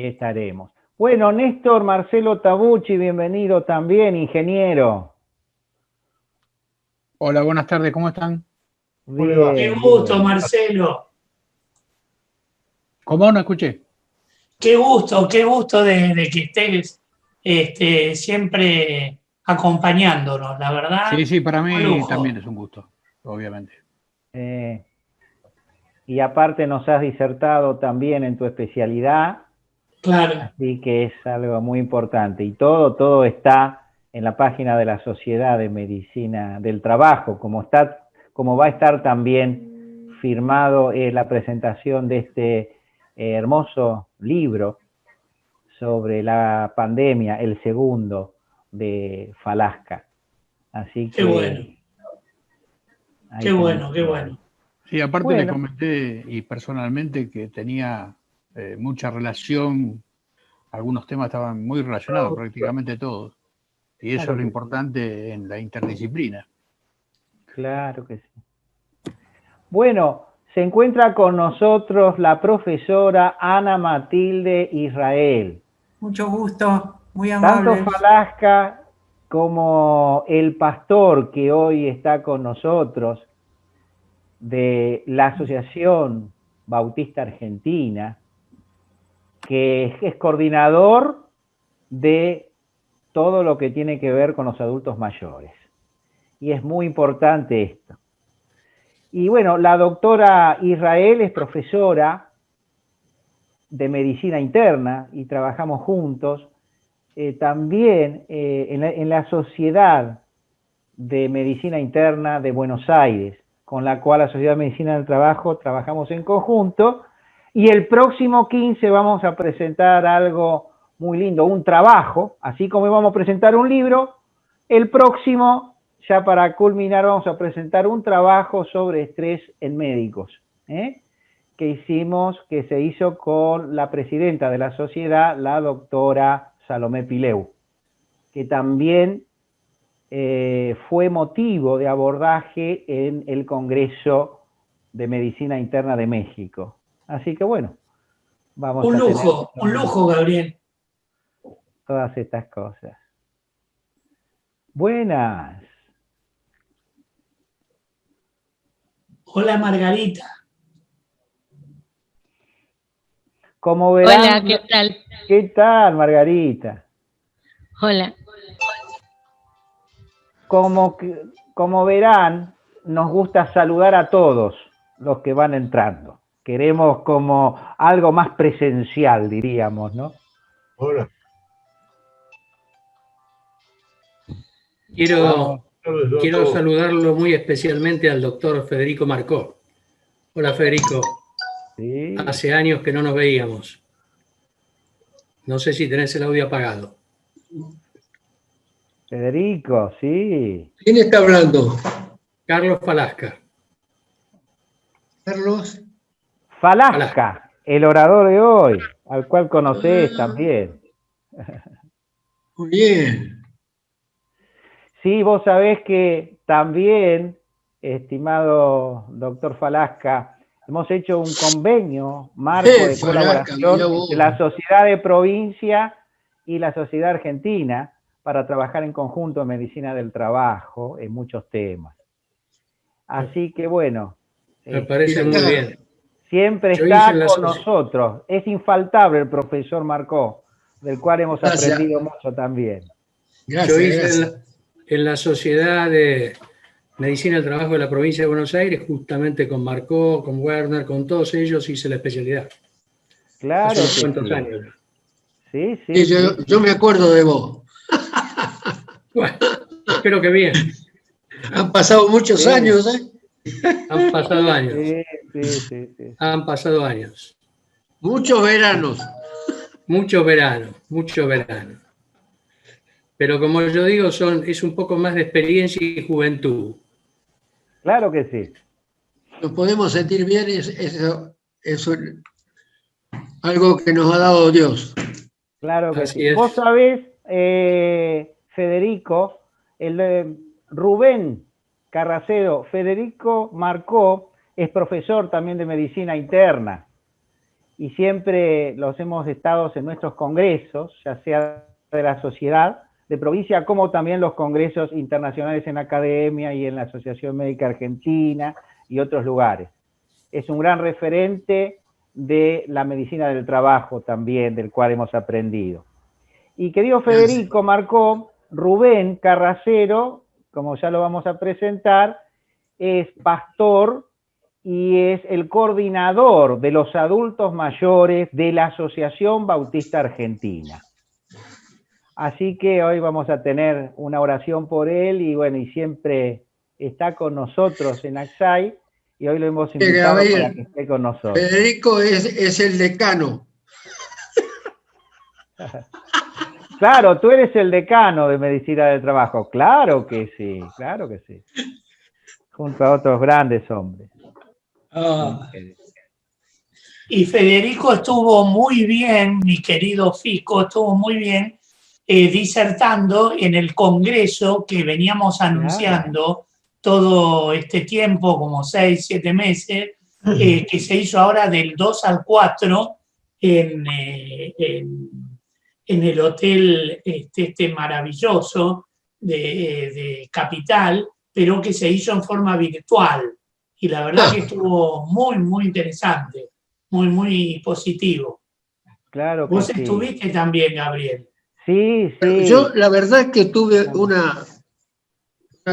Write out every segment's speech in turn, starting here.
Ahí estaremos. Bueno, Néstor Marcelo Tabucci, bienvenido también, ingeniero. Hola, buenas tardes, ¿cómo están? Bien, Qué gusto, bien. Marcelo. ¿Cómo? No escuché. Qué gusto de que estés siempre acompañándonos, la verdad. Sí, para Un mí también lujo. es un gusto, obviamente. Eh, y aparte nos has disertado también en tu especialidad, Claro. así que es algo muy importante. Y todo está en la página de la Sociedad de Medicina del Trabajo, como va a estar también firmado la presentación de este hermoso libro sobre la pandemia, el segundo de Falasca. Así Qué bueno, que ahí qué tenemos bueno, qué todo. bueno. Sí, aparte le Bueno, comenté y personalmente que tenía mucha relación, algunos temas estaban muy relacionados, prácticamente todos. Y eso claro es lo que sí, importante en la interdisciplina. claro que sí. Bueno, se encuentra con nosotros la profesora Ana Matilde Israel. Mucho gusto, muy Tanto amables. Falasca como el pastor que hoy está con nosotros de la Asociación Bautista Argentina, que es coordinador de todo lo que tiene que ver con los adultos mayores. Y es muy importante esto. Y bueno, la doctora Israel es profesora de medicina interna y trabajamos juntos. También en la Sociedad de Medicina Interna de Buenos Aires, con la cual la Sociedad de Medicina del Trabajo trabajamos en conjunto. Y el próximo 15 vamos a presentar algo muy lindo, un trabajo, así como vamos a presentar un libro, el próximo, ya para culminar, vamos a presentar un trabajo sobre estrés en médicos, que se hizo con la presidenta de la sociedad, la doctora Salomé Pileu, que también fue motivo de abordaje en el Congreso de Medicina Interna de México. Así que bueno, vamos a tener Un lujo, Gabriel. todas estas cosas. Buenas. Hola, Margarita. Como verán, Hola, ¿qué tal? ¿qué tal, Margarita? Hola. Como verán, nos gusta saludar a todos los que van entrando. Queremos como algo más presencial, diríamos, ¿no? Hola. Quiero saludarlo muy especialmente al doctor Federico Marcó. Hola, Federico. Sí. Hace años que no nos veíamos. No sé si tenés el audio apagado. Federico, sí. ¿Quién está hablando? Carlos Falasca. Carlos. Falasca, el orador de hoy, al cual conocés también. Muy bien. Sí, vos sabés que también, estimado doctor Falasca, hemos hecho un convenio, marco de Falasca, colaboración mirá vos. entre la Sociedad de Provincia y la Sociedad Argentina para trabajar en conjunto en medicina del trabajo en muchos temas. Así que bueno, Me parece muy bien. siempre Yo hice está en la con soci- nosotros. Es infaltable el profesor Marcó, del cual hemos Gracias. aprendido mucho también. Yo Gracias, hice gracias. en la Sociedad de Medicina del Trabajo de la Provincia de Buenos Aires, justamente con Marcó, con Werner, con todos ellos hice la especialidad. Claro Hace unos que cuantos sí. años. Sí, Sí, sí, yo, sí. yo me acuerdo de vos. Bueno, espero que bien. Han pasado muchos Sí, años, ¿eh? Han pasado años. sí, sí, sí, sí. Han pasado años. Muchos veranos. Mucho verano, mucho verano. Pero como yo digo, es un poco más de experiencia y juventud. Claro que sí. Nos podemos sentir bien, es algo que nos ha dado Dios. Claro que sí. Así Vos es. sabés, Federico, Rubén Carracedo, Federico Marcó es profesor también de medicina interna y siempre los hemos estado en nuestros congresos, ya sea de la sociedad de provincia, como también los congresos internacionales en academia y en la Asociación Médica Argentina y otros lugares. Es un gran referente de la medicina del trabajo también, del cual hemos aprendido. Y querido Federico, marcó Rubén Carracero, como ya lo vamos a presentar, es pastor y es el coordinador de los adultos mayores de la Asociación Bautista Argentina. Así que hoy vamos a tener una oración por él y bueno, y siempre está con nosotros en Acsai y hoy lo hemos invitado para que esté con nosotros. Federico es el decano. Claro, tú eres el decano de Medicina del Trabajo. Claro que sí, claro que sí. Junto a otros grandes hombres. Y Federico estuvo muy bien, mi querido Fico, estuvo muy bien disertando en el congreso que veníamos anunciando todo este tiempo, como 6, 7 meses, que se hizo ahora del 2 al 4 en el hotel este maravilloso de Capital, pero que se hizo en forma virtual. Y la verdad que estuvo muy, muy interesante, muy, muy positivo. Claro que Vos sí. estuviste también, Gabriel. Sí, Pero sí. yo la verdad que tuve una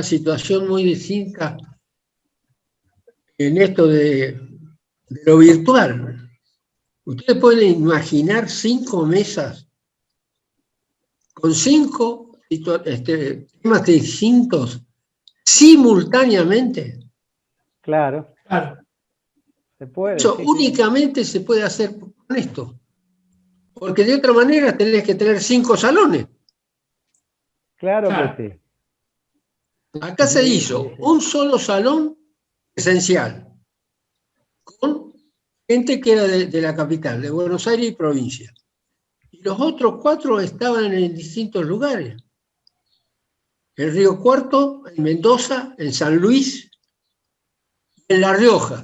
situación muy distinta en esto de lo virtual. Ustedes pueden imaginar 5 mesas con 5 temas distintos simultáneamente. Claro. Claro. Se puede. Eso sí, únicamente se puede hacer con esto. Porque de otra manera tenés que tener 5 salones. Claro que sí. Acá se hizo un solo salón esencial, con gente que era de la capital, de Buenos Aires y provincia. Y los otros 4 estaban en distintos lugares. En Río Cuarto, en Mendoza, en San Luis, en La Rioja.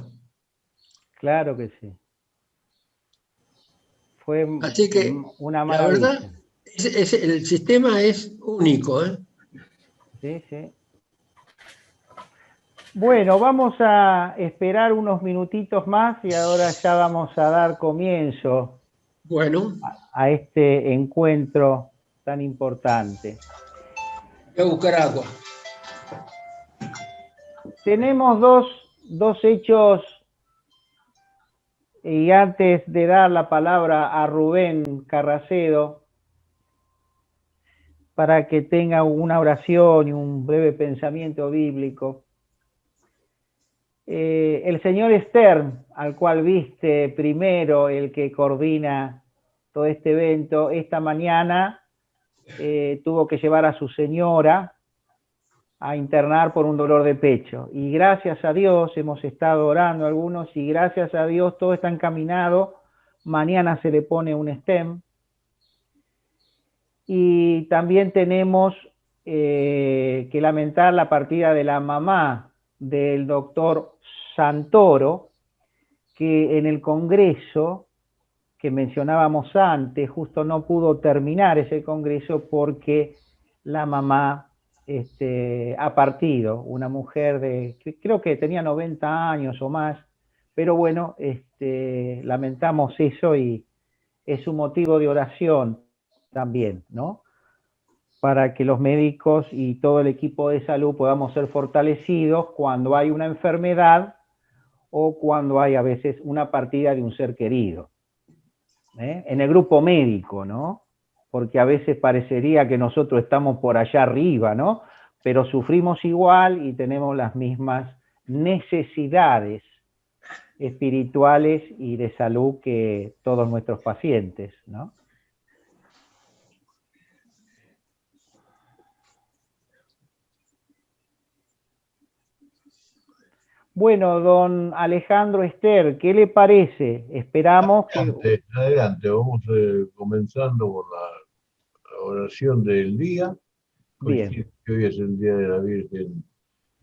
Claro que sí. Fue Así que, una la maravilla. verdad, el sistema es único. Sí, sí. Bueno, vamos a esperar unos minutitos más y ahora ya vamos a dar comienzo a este encuentro tan importante. Voy a buscar agua. Tenemos dos hechos y antes de dar la palabra a Rubén Carracedo para que tenga una oración y un breve pensamiento bíblico. El señor Stern, al cual viste primero, el que coordina todo este evento, esta mañana tuvo que llevar a su señora a internar por un dolor de pecho. Y gracias a Dios, hemos estado orando algunos, y gracias a Dios todo está encaminado. Mañana se le pone un stem. Y también tenemos que lamentar la partida de la mamá del doctor Santoro, que en el congreso que mencionábamos antes, justo no pudo terminar ese congreso porque la mamá ha partido, una mujer que creo que tenía 90 años o más, pero bueno, lamentamos eso y es un motivo de oración también, ¿no? Para que los médicos y todo el equipo de salud podamos ser fortalecidos cuando hay una enfermedad o cuando hay a veces una partida de un ser querido. En el grupo médico, ¿no? Porque a veces parecería que nosotros estamos por allá arriba, ¿no? Pero sufrimos igual y tenemos las mismas necesidades espirituales y de salud que todos nuestros pacientes, ¿no? Bueno, don Alejandro Ester, ¿qué le parece? Esperamos que... Adelante, vamos comenzando por la oración del día. Bien. Hoy es el Día de la Virgen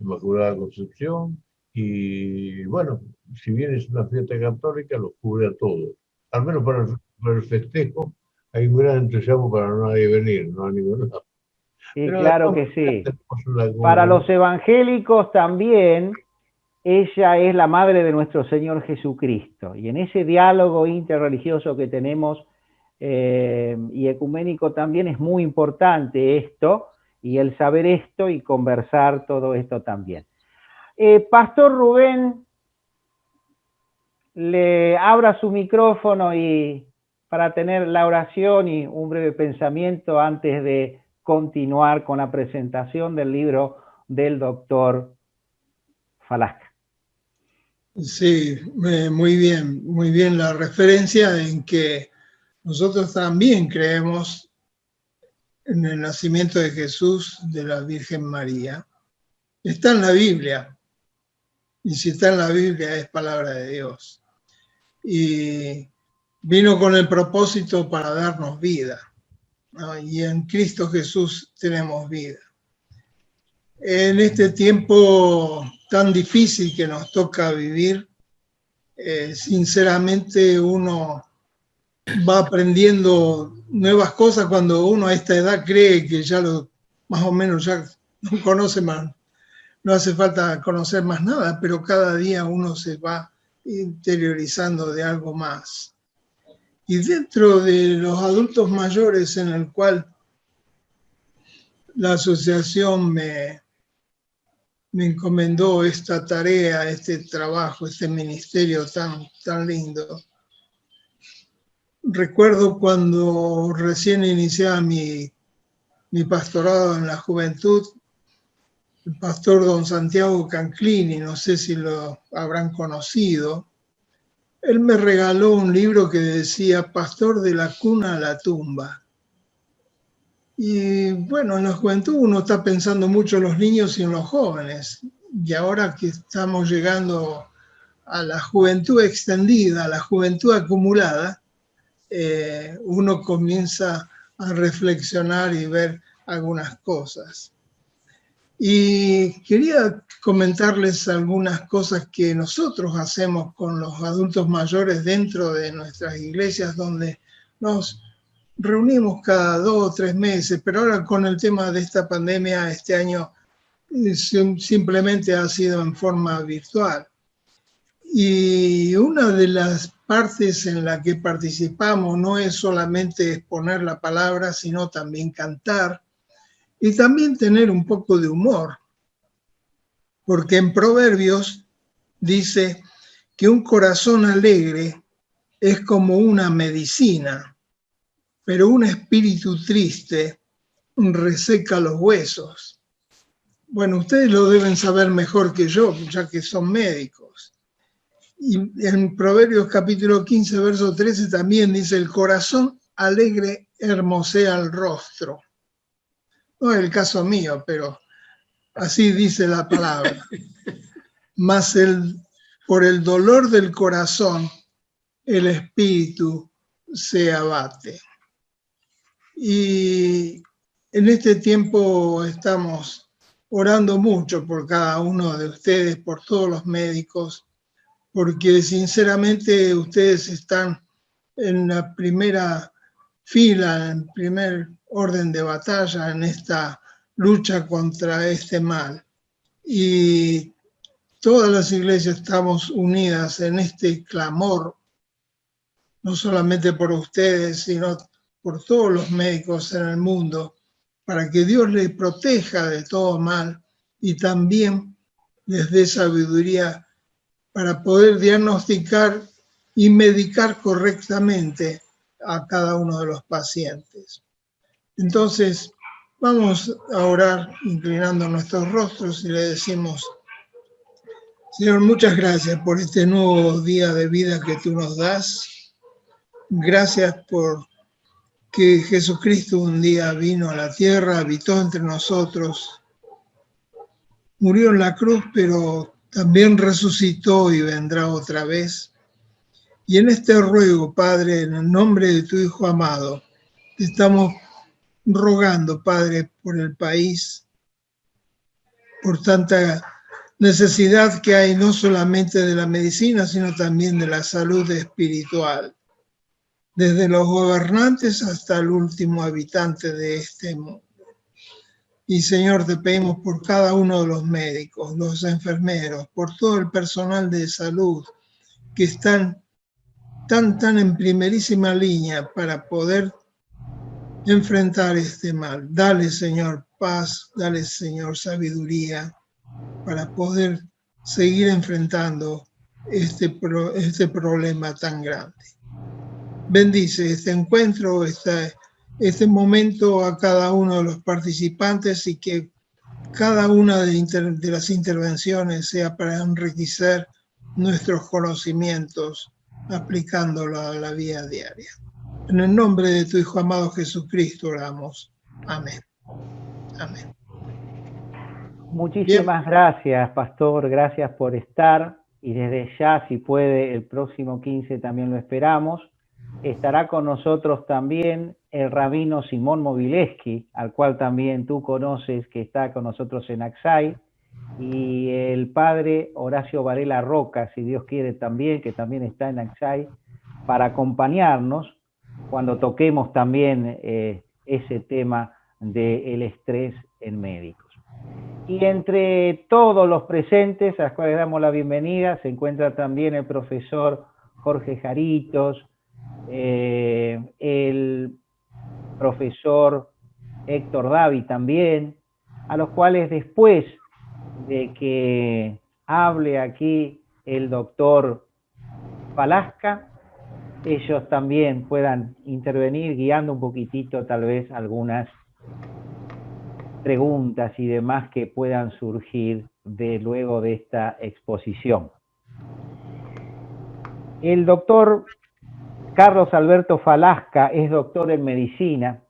Inmaculada Concepción y bueno, si bien es una fiesta católica, los cubre a todos. al menos para el festejo, hay un gran entusiasmo para no nadie venir, no a ningún lado. Y Pero claro que sí. Para los evangélicos también, ella es la madre de nuestro Señor Jesucristo. Y en ese diálogo interreligioso que tenemos y ecuménico también es muy importante esto, y el saber esto y conversar todo esto también. Pastor Rubén, le abra su micrófono y para tener la oración y un breve pensamiento antes de continuar con la presentación del libro del doctor Falasca. Sí, muy bien la referencia en que nosotros también creemos en el nacimiento de Jesús de la Virgen María. Está en la Biblia, y si está en la Biblia es palabra de Dios. Y vino con el propósito para darnos vida, ¿no? Y en Cristo Jesús tenemos vida. En este tiempo tan difícil que nos toca vivir, sinceramente uno va aprendiendo nuevas cosas cuando uno a esta edad cree que ya más o menos ya no conoce más, no hace falta conocer más nada, pero cada día uno se va interiorizando de algo más. Y dentro de los adultos mayores en el cual la asociación me encomendó esta tarea, este trabajo, este ministerio tan lindo. Recuerdo cuando recién iniciaba mi pastorado en la juventud, el pastor don Santiago Canclini, no sé si lo habrán conocido, él me regaló un libro que decía Pastor de la cuna a la tumba. Y bueno, en la juventud uno está pensando mucho en los niños y en los jóvenes. Y ahora que estamos llegando a la juventud extendida, a la juventud acumulada, uno comienza a reflexionar y ver algunas cosas. Y quería comentarles algunas cosas que nosotros hacemos con los adultos mayores dentro de nuestras iglesias, donde nos reunimos cada 2 o 3 meses, pero ahora con el tema de esta pandemia este año simplemente ha sido en forma virtual. Y una de las partes en la que participamos no es solamente exponer la palabra, sino también cantar y también tener un poco de humor, porque en Proverbios dice que un corazón alegre es como una medicina, pero un espíritu triste reseca los huesos. Bueno, ustedes lo deben saber mejor que yo, ya que son médicos. Y en Proverbios capítulo 15, verso 13 también dice, el corazón alegre hermosea el rostro. No es el caso mío, pero así dice la palabra. Mas por el dolor del corazón, el espíritu se abate. Y en este tiempo estamos orando mucho por cada uno de ustedes, por todos los médicos, porque sinceramente ustedes están en la primera fila, en primer orden de batalla en esta lucha contra este mal. Y todas las iglesias estamos unidas en este clamor, no solamente por ustedes, sino por todos los médicos en el mundo, para que Dios les proteja de todo mal y también les dé sabiduría para poder diagnosticar y medicar correctamente a cada uno de los pacientes. Entonces, vamos a orar inclinando nuestros rostros y le decimos, Señor, muchas gracias por este nuevo día de vida que tú nos das. Gracias por que Jesucristo un día vino a la tierra, habitó entre nosotros, murió en la cruz, pero también resucitó y vendrá otra vez. Y en este ruego, Padre, en el nombre de tu Hijo amado, te estamos rogando, Padre, por el país, por tanta necesidad que hay no solamente de la medicina, sino también de la salud espiritual. desde los gobernantes hasta el último habitante de este mundo. Y Señor, te pedimos por cada uno de los médicos, los enfermeros, por todo el personal de salud que están tan en primerísima línea para poder enfrentar este mal. Dale, Señor, paz, dale, Señor, sabiduría para poder seguir enfrentando este problema tan grande. Bendice este encuentro, este momento a cada uno de los participantes y que cada una de las intervenciones sea para enriquecer nuestros conocimientos aplicándolo a la vida diaria. En el nombre de tu Hijo amado Jesucristo oramos. Amén. Amén. Muchísimas gracias, Pastor. Gracias por estar. Y desde ya, si puede, el próximo 15 también lo esperamos. Estará con nosotros también el rabino Simón Mobileski, al cual también tú conoces, que está con nosotros en Aksai, y el padre Horacio Varela Roca, si Dios quiere también, que también está en Aksai, para acompañarnos cuando toquemos también ese tema del estrés en médicos. Y entre todos los presentes, a los cuales damos la bienvenida, se encuentra también el profesor Jorge Jaritos, el profesor Héctor Davi también, a los cuales después de que hable aquí el doctor Falasca, ellos también puedan intervenir guiando un poquitito tal vez algunas preguntas y demás que puedan surgir luego de esta exposición. El doctor Carlos Alberto Falasca es doctor en medicina.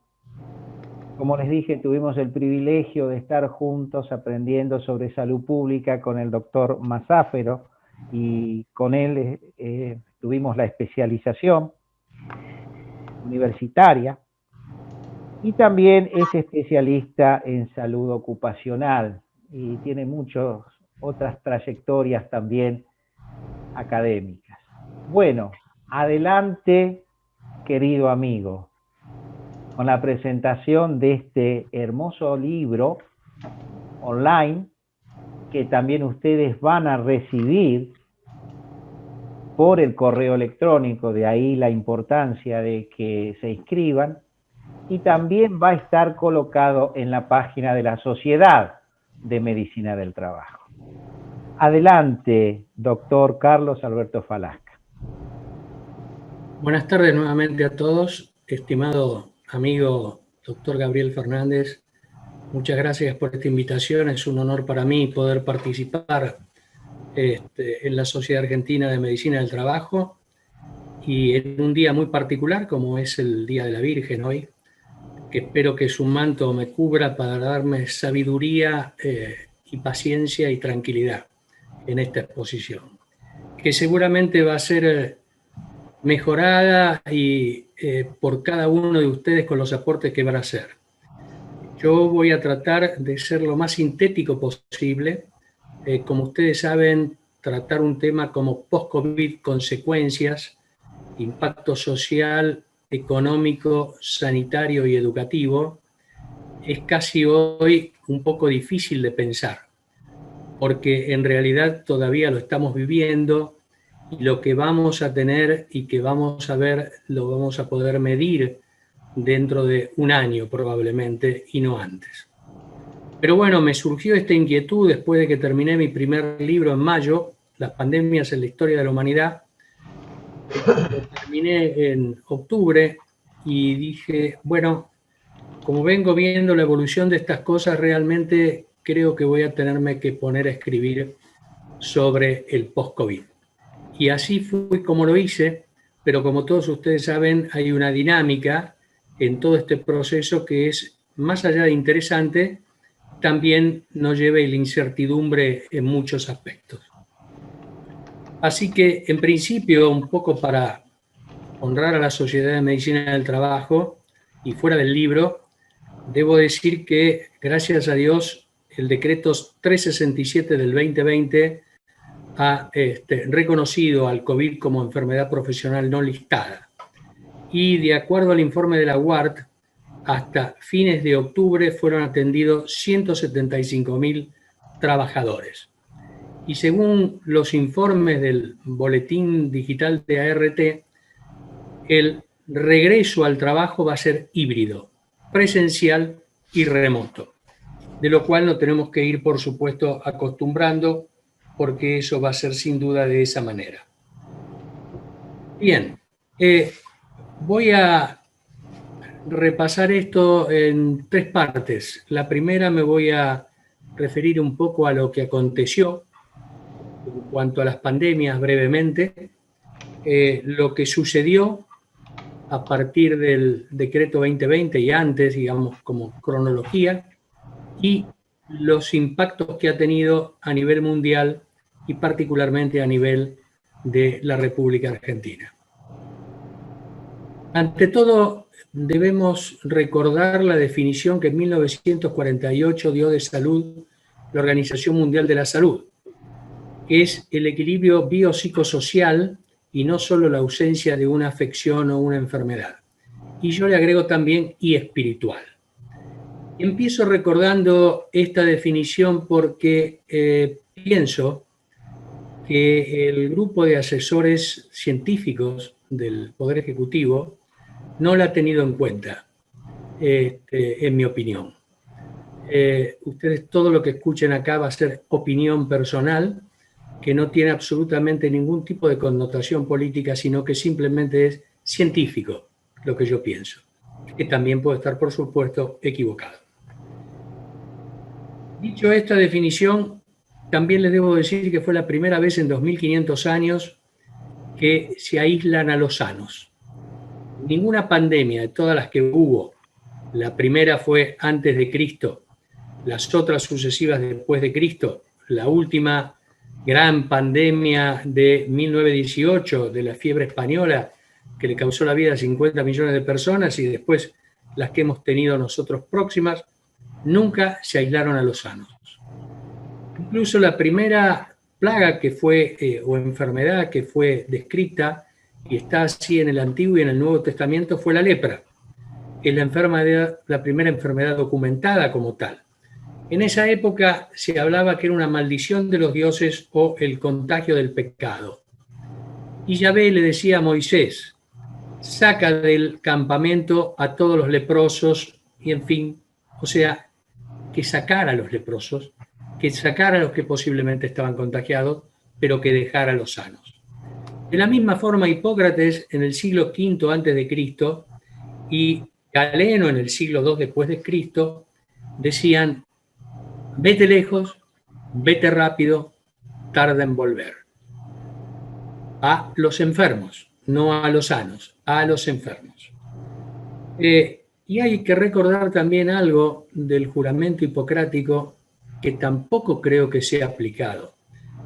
Como les dije, tuvimos el privilegio de estar juntos aprendiendo sobre salud pública con el doctor Mazáfero y con él tuvimos la especialización universitaria y también es especialista en salud ocupacional y tiene muchas otras trayectorias también académicas. Bueno, adelante, querido amigo, con la presentación de este hermoso libro online que también ustedes van a recibir por el correo electrónico, de ahí la importancia de que se inscriban, y también va a estar colocado en la página de la Sociedad de Medicina del Trabajo. Adelante, doctor Carlos Alberto Falasca. Buenas tardes nuevamente a todos, estimado amigo doctor Gabriel Fernández. Muchas gracias por esta invitación. Es un honor para mí poder participar en la Sociedad Argentina de Medicina del Trabajo y en un día muy particular como es el Día de la Virgen hoy, que espero que su manto me cubra para darme sabiduría y paciencia y tranquilidad en esta exposición, que seguramente va a ser mejorada y por cada uno de ustedes con los aportes que van a hacer. Yo voy a tratar de ser lo más sintético posible. Como ustedes saben, tratar un tema como post-COVID, consecuencias, impacto social, económico, sanitario y educativo, es casi hoy un poco difícil de pensar, porque en realidad todavía lo estamos viviendo y lo que vamos a tener y que vamos a ver lo vamos a poder medir dentro de un año probablemente y no antes. Pero bueno, me surgió esta inquietud después de que terminé mi primer libro en mayo, Las pandemias en la historia de la humanidad. Lo terminé en octubre y dije, bueno, como vengo viendo la evolución de estas cosas, realmente creo que voy a tenerme que poner a escribir sobre el post-COVID. Y así fue como lo hice, pero como todos ustedes saben, hay una dinámica en todo este proceso que es, más allá de interesante, también nos lleva a la incertidumbre en muchos aspectos. Así que, en principio, un poco para honrar a la Sociedad de Medicina del Trabajo y fuera del libro, debo decir que, gracias a Dios, el decreto 367 del 2020 ha reconocido al COVID como enfermedad profesional no listada. y de acuerdo al informe de la UART, hasta fines de octubre fueron atendidos 175.000 trabajadores. Y según los informes del Boletín Digital de ART, el regreso al trabajo va a ser híbrido, presencial y remoto, de lo cual nos tenemos que ir, por supuesto, acostumbrando, porque eso va a ser sin duda de esa manera. Bien, voy a repasar esto en 3 partes. La primera me voy a referir un poco a lo que aconteció en cuanto a las pandemias brevemente, lo que sucedió a partir del decreto 2020 y antes, digamos, como cronología, y los impactos que ha tenido a nivel mundial y particularmente a nivel de la República Argentina. Ante todo, debemos recordar la definición que en 1948 dio de salud la Organización Mundial de la Salud, que es el equilibrio biopsicosocial y no solo la ausencia de una afección o una enfermedad. Y yo le agrego también y espiritual. Empiezo recordando esta definición porque pienso que el grupo de asesores científicos del Poder Ejecutivo no la ha tenido en cuenta, en mi opinión. Ustedes todo lo que escuchen acá va a ser opinión personal, que no tiene absolutamente ningún tipo de connotación política, sino que simplemente es científico lo que yo pienso, que también puede estar, por supuesto, equivocado. Dicho esta definición, también les debo decir que fue la primera vez en 2500 años que se aíslan a los sanos. Ninguna pandemia de todas las que hubo, la primera fue antes de Cristo, las otras sucesivas después de Cristo, la última gran pandemia de 1918, de la fiebre española, que le causó la vida a 50 millones de personas, y después las que hemos tenido nosotros próximas, nunca se aislaron a los sanos. Incluso la primera plaga que fue, o enfermedad que fue descrita, y está así en el Antiguo y en el Nuevo Testamento, fue la lepra. Es la primera enfermedad documentada como tal. En esa época se hablaba que era una maldición de los dioses o el contagio del pecado. Y Yahvé le decía a Moisés, saca del campamento a todos los leprosos, y en fin, o sea, que sacara a los leprosos, que sacara a los que posiblemente estaban contagiados, pero que dejara a los sanos. De la misma forma, Hipócrates en el siglo V antes de Cristo y Galeno en el siglo II después de Cristo decían: vete lejos, vete rápido, tarda en volver. A los enfermos, no a los sanos, a los enfermos. Y hay que recordar también algo del juramento hipocrático que tampoco creo que sea aplicado.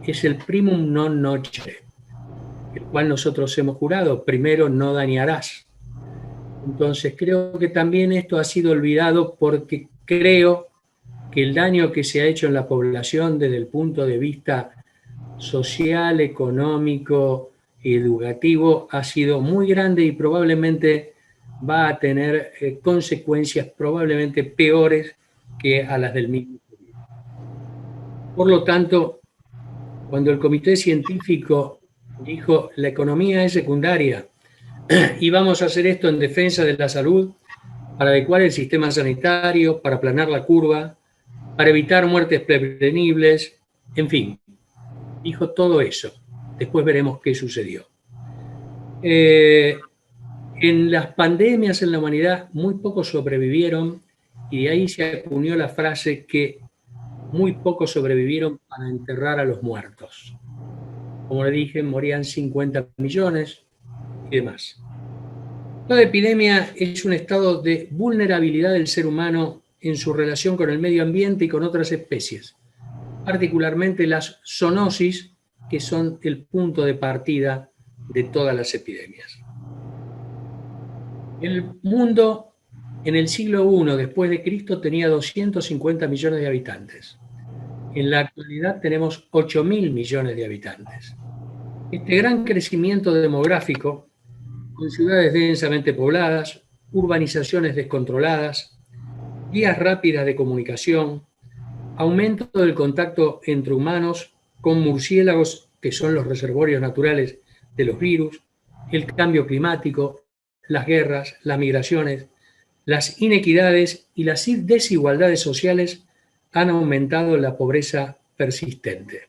Es el primum non nocere, el cual nosotros hemos jurado: primero no dañarás. Entonces creo que también esto ha sido olvidado, porque creo que el daño que se ha hecho en la población desde el punto de vista social, económico, educativo, ha sido muy grande y probablemente va a tener consecuencias probablemente peores que a las del mismo. Por lo tanto, cuando el comité científico dijo la economía es secundaria y vamos a hacer esto en defensa de la salud, para adecuar el sistema sanitario, para aplanar la curva, para evitar muertes prevenibles, en fin, dijo todo eso. Después veremos qué sucedió. En las pandemias en la humanidad muy pocos sobrevivieron, y de ahí se acuñó la frase que muy pocos sobrevivieron para enterrar a los muertos. Como le dije, morían 50 millones y demás. Toda epidemia es un estado de vulnerabilidad del ser humano en su relación con el medio ambiente y con otras especies, particularmente las zoonosis, que son el punto de partida de todas las epidemias. El mundo en el siglo I después de Cristo tenía 250 millones de habitantes. En la actualidad tenemos 8.000 millones de habitantes. Este gran crecimiento demográfico con ciudades densamente pobladas, urbanizaciones descontroladas, vías rápidas de comunicación, aumento del contacto entre humanos con murciélagos, que son los reservorios naturales de los virus, el cambio climático, las guerras, las migraciones, las inequidades y las desigualdades sociales han aumentado la pobreza persistente.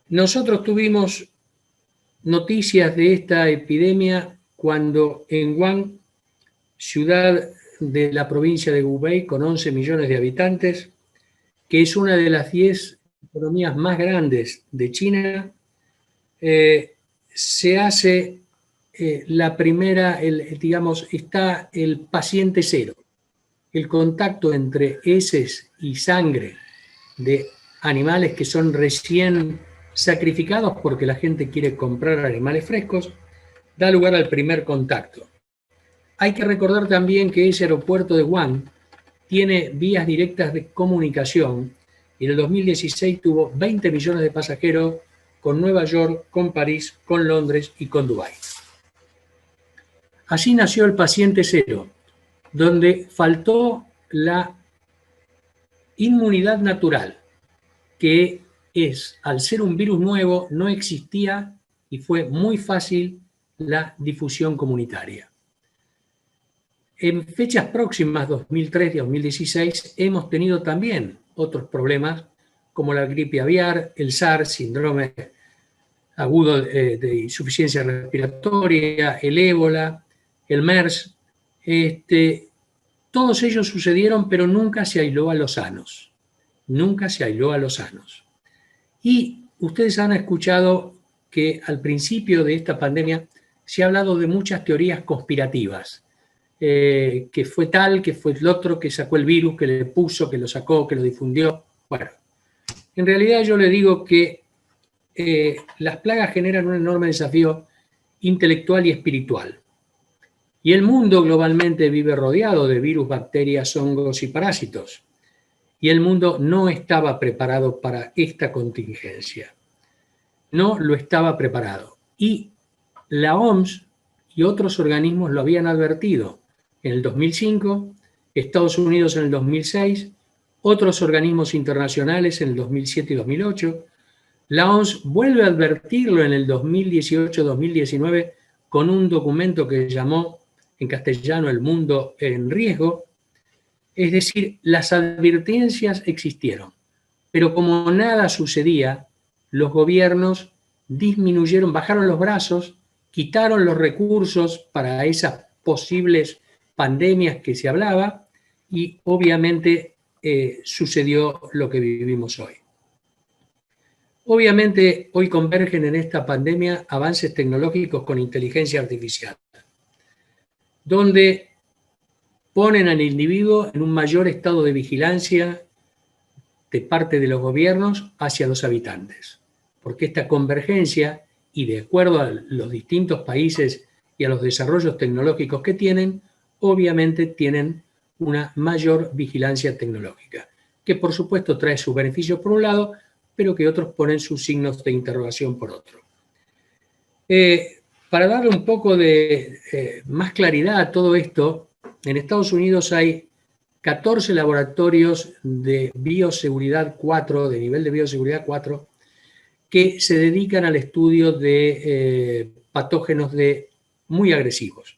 Nosotros tuvimos noticias de esta epidemia cuando en Guam, ciudad de la provincia de Hubei con 11 millones de habitantes, que es una de las 10 economías más grandes de China, se hace la primera, está el paciente cero. El contacto entre heces y sangre de animales que son recién sacrificados porque la gente quiere comprar animales frescos, da lugar al primer contacto. Hay que recordar también que ese aeropuerto de Wuhan tiene vías directas de comunicación y en el 2016 tuvo 20 millones de pasajeros con Nueva York, con París, con Londres y con Dubái. Así nació el paciente cero, donde faltó la inmunidad natural, que es, al ser un virus nuevo, no existía y fue muy fácil la difusión comunitaria. En fechas próximas, 2003 y 2016, hemos tenido también otros problemas, como la gripe aviar, el SARS, síndrome agudo de insuficiencia respiratoria, el ébola, el MERS. Todos ellos sucedieron, pero nunca se aisló a los sanos. Nunca se aisló a los sanos. Y ustedes han escuchado que al principio de esta pandemia se ha hablado de muchas teorías conspirativas. Que fue tal, que fue el otro, que sacó el virus, que le puso, que lo sacó, que lo difundió. Bueno, en realidad yo le digo que las plagas generan un enorme desafío intelectual y espiritual. Y el mundo globalmente vive rodeado de virus, bacterias, hongos y parásitos. Y el mundo no estaba preparado para esta contingencia. No lo estaba preparado. Y la OMS y otros organismos lo habían advertido en el 2005, Estados Unidos en el 2006, otros organismos internacionales en el 2007 y 2008. La OMS vuelve a advertirlo en el 2018-2019 con un documento que llamó en castellano El mundo en riesgo. Es decir, las advertencias existieron, pero como nada sucedía, los gobiernos disminuyeron, bajaron los brazos, quitaron los recursos para esas posibles pandemias que se hablaba y obviamente sucedió lo que vivimos hoy. Obviamente hoy convergen en esta pandemia avances tecnológicos con inteligencia artificial, donde ponen al individuo en un mayor estado de vigilancia de parte de los gobiernos hacia los habitantes, porque esta convergencia y de acuerdo a los distintos países y a los desarrollos tecnológicos que tienen, obviamente tienen una mayor vigilancia tecnológica, que por supuesto trae sus beneficios por un lado, pero que otros ponen sus signos de interrogación por otro. Para darle un poco de más claridad a todo esto, en Estados Unidos hay 14 laboratorios de bioseguridad 4, de nivel de bioseguridad 4, que se dedican al estudio de patógenos muy agresivos.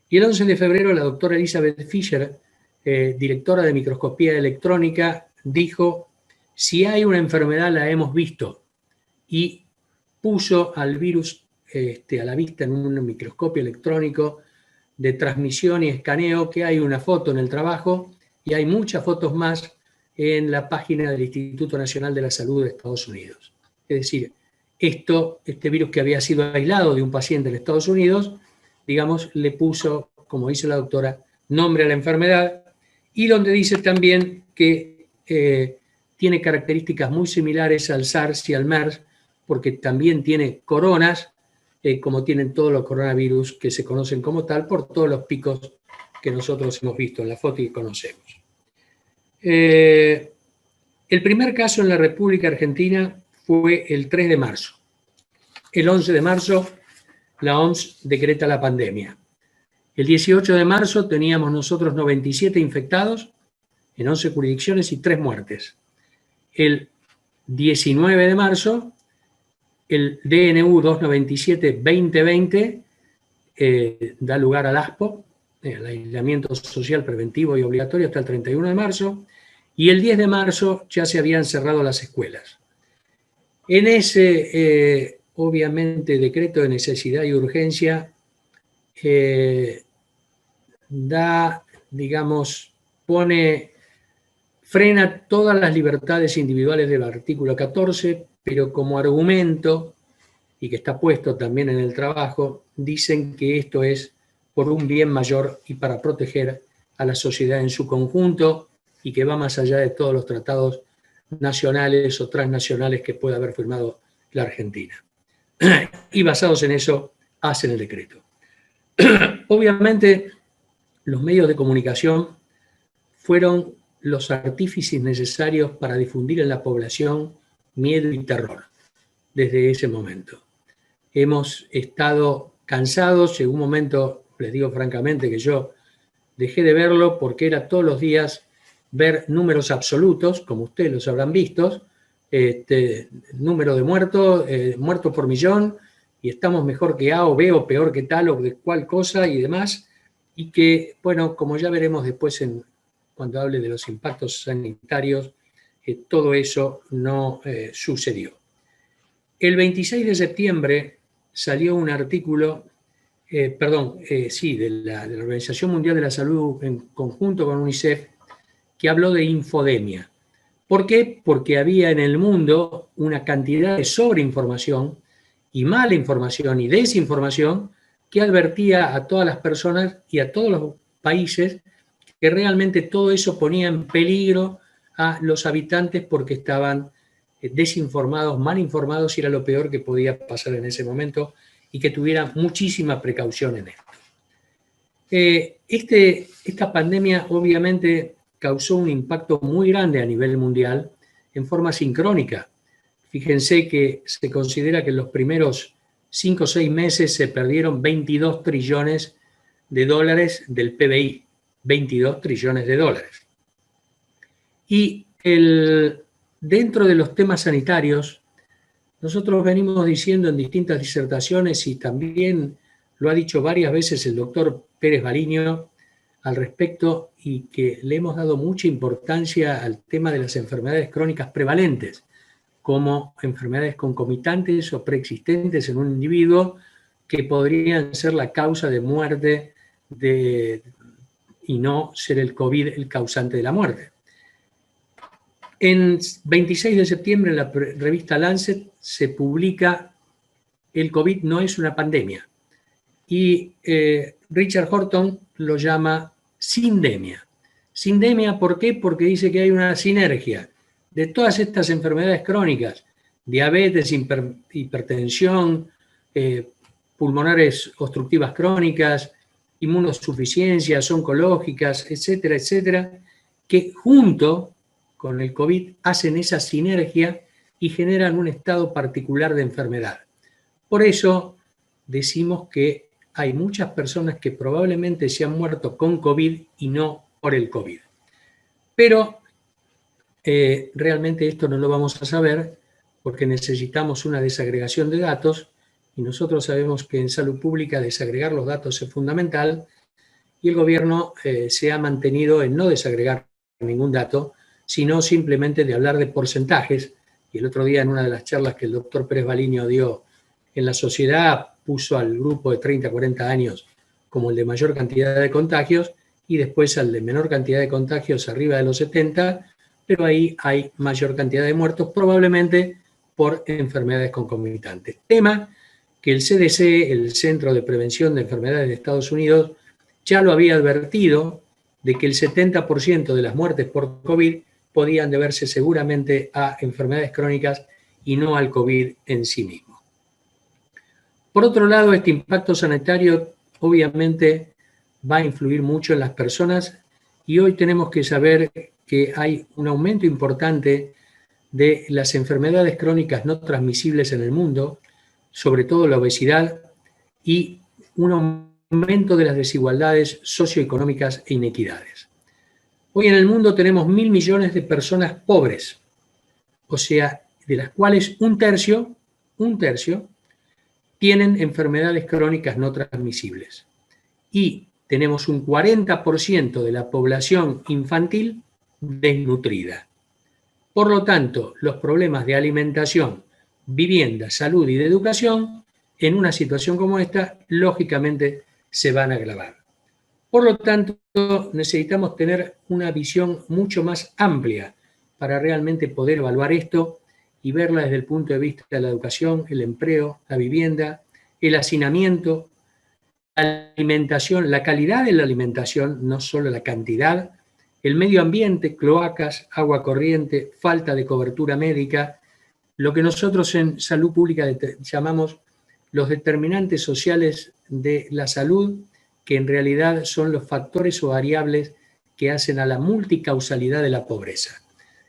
Y el 11 de febrero la doctora Elizabeth Fisher, directora de microscopía electrónica, dijo: si hay una enfermedad la hemos visto, y puso al virus a la vista en un microscopio electrónico de transmisión y escaneo, que hay una foto en el trabajo y hay muchas fotos más en la página del Instituto Nacional de la Salud de Estados Unidos. Es decir, este virus que había sido aislado de un paciente en Estados Unidos, digamos, le puso, como dice la doctora, nombre a la enfermedad, y donde dice también que tiene características muy similares al SARS y al MERS, porque también tiene coronas, como tienen todos los coronavirus que se conocen como tal, por todos los picos que nosotros hemos visto en la foto y conocemos. El primer caso en la República Argentina fue el 3 de marzo. El 11 de marzo la OMS decreta la pandemia. El 18 de marzo teníamos nosotros 97 infectados en 11 jurisdicciones y 3 muertes. El 19 de marzo, el DNU 297-2020 da lugar al ASPO, el aislamiento social preventivo y obligatorio, hasta el 31 de marzo, y el 10 de marzo ya se habían cerrado las escuelas. En ese, obviamente, decreto de necesidad y urgencia, frena todas las libertades individuales del artículo 14, pero como argumento, y que está puesto también en el trabajo, dicen que esto es por un bien mayor y para proteger a la sociedad en su conjunto y que va más allá de todos los tratados nacionales o transnacionales que pueda haber firmado la Argentina. Y basados en eso, hacen el decreto. Obviamente, los medios de comunicación fueron los artífices necesarios para difundir en la población miedo y terror desde ese momento. Hemos estado cansados, llegó un momento, les digo francamente, que yo dejé de verlo porque era todos los días ver números absolutos, como ustedes los habrán visto, número de muertos, muertos por millón, y estamos mejor que A o B o peor que tal o de cual cosa y demás, y que, bueno, como ya veremos después cuando hable de los impactos sanitarios, todo eso no sucedió. El 26 de septiembre salió un artículo, de la Organización Mundial de la Salud en conjunto con UNICEF, que habló de infodemia. ¿Por qué? Porque había en el mundo una cantidad de sobreinformación y mala información y desinformación que advertía a todas las personas y a todos los países que realmente todo eso ponía en peligro a los habitantes porque estaban desinformados, mal informados, y era lo peor que podía pasar en ese momento, y que tuvieran muchísima precaución en esto. Esta pandemia obviamente causó un impacto muy grande a nivel mundial en forma sincrónica. Fíjense que se considera que en los primeros 5 o 6 meses se perdieron 22 trillones de dólares del PBI, 22 trillones de dólares. Y dentro de los temas sanitarios, nosotros venimos diciendo en distintas disertaciones, y también lo ha dicho varias veces el doctor Pérez Baliño al respecto, y que le hemos dado mucha importancia al tema de las enfermedades crónicas prevalentes, como enfermedades concomitantes o preexistentes en un individuo que podrían ser la causa de muerte y no ser el COVID el causante de la muerte. En 26 de septiembre en la revista Lancet se publica El COVID no es una pandemia, y Richard Horton lo llama sindemia. Sindemia, ¿por qué? Porque dice que hay una sinergia de todas estas enfermedades crónicas, diabetes, hipertensión, pulmonares obstructivas crónicas, inmunosuficiencias oncológicas, etcétera, etcétera, que junto con el COVID hacen esa sinergia y generan un estado particular de enfermedad. Por eso decimos que hay muchas personas que probablemente se han muerto con COVID y no por el COVID. Pero realmente esto no lo vamos a saber porque necesitamos una desagregación de datos, y nosotros sabemos que en salud pública desagregar los datos es fundamental, y el gobierno se ha mantenido en no desagregar ningún dato, sino simplemente de hablar de porcentajes. Y el otro día, en una de las charlas que el doctor Pérez Baliño dio en la sociedad, puso al grupo de 30 a 40 años como el de mayor cantidad de contagios, y después al de menor cantidad de contagios arriba de los 70, pero ahí hay mayor cantidad de muertos, probablemente por enfermedades concomitantes. Tema que el CDC, el Centro de Prevención de Enfermedades de Estados Unidos, ya lo había advertido, de que el 70% de las muertes por COVID podían deberse seguramente a enfermedades crónicas y no al COVID en sí mismo. Por otro lado, este impacto sanitario obviamente va a influir mucho en las personas, y hoy tenemos que saber que hay un aumento importante de las enfermedades crónicas no transmisibles en el mundo, sobre todo la obesidad, y un aumento de las desigualdades socioeconómicas e inequidades. Hoy en el mundo tenemos 1.000 millones de personas pobres, o sea, de las cuales un tercio tienen enfermedades crónicas no transmisibles. Y tenemos un 40% de la población infantil desnutrida. Por lo tanto, los problemas de alimentación, vivienda, salud y de educación, en una situación como esta, lógicamente se van a agravar. Por lo tanto, necesitamos tener una visión mucho más amplia para realmente poder evaluar esto y verla desde el punto de vista de la educación, el empleo, la vivienda, el hacinamiento, la alimentación, la calidad de la alimentación, no solo la cantidad, el medio ambiente, cloacas, agua corriente, falta de cobertura médica, lo que nosotros en salud pública llamamos los determinantes sociales de la salud, que en realidad son los factores o variables que hacen a la multicausalidad de la pobreza.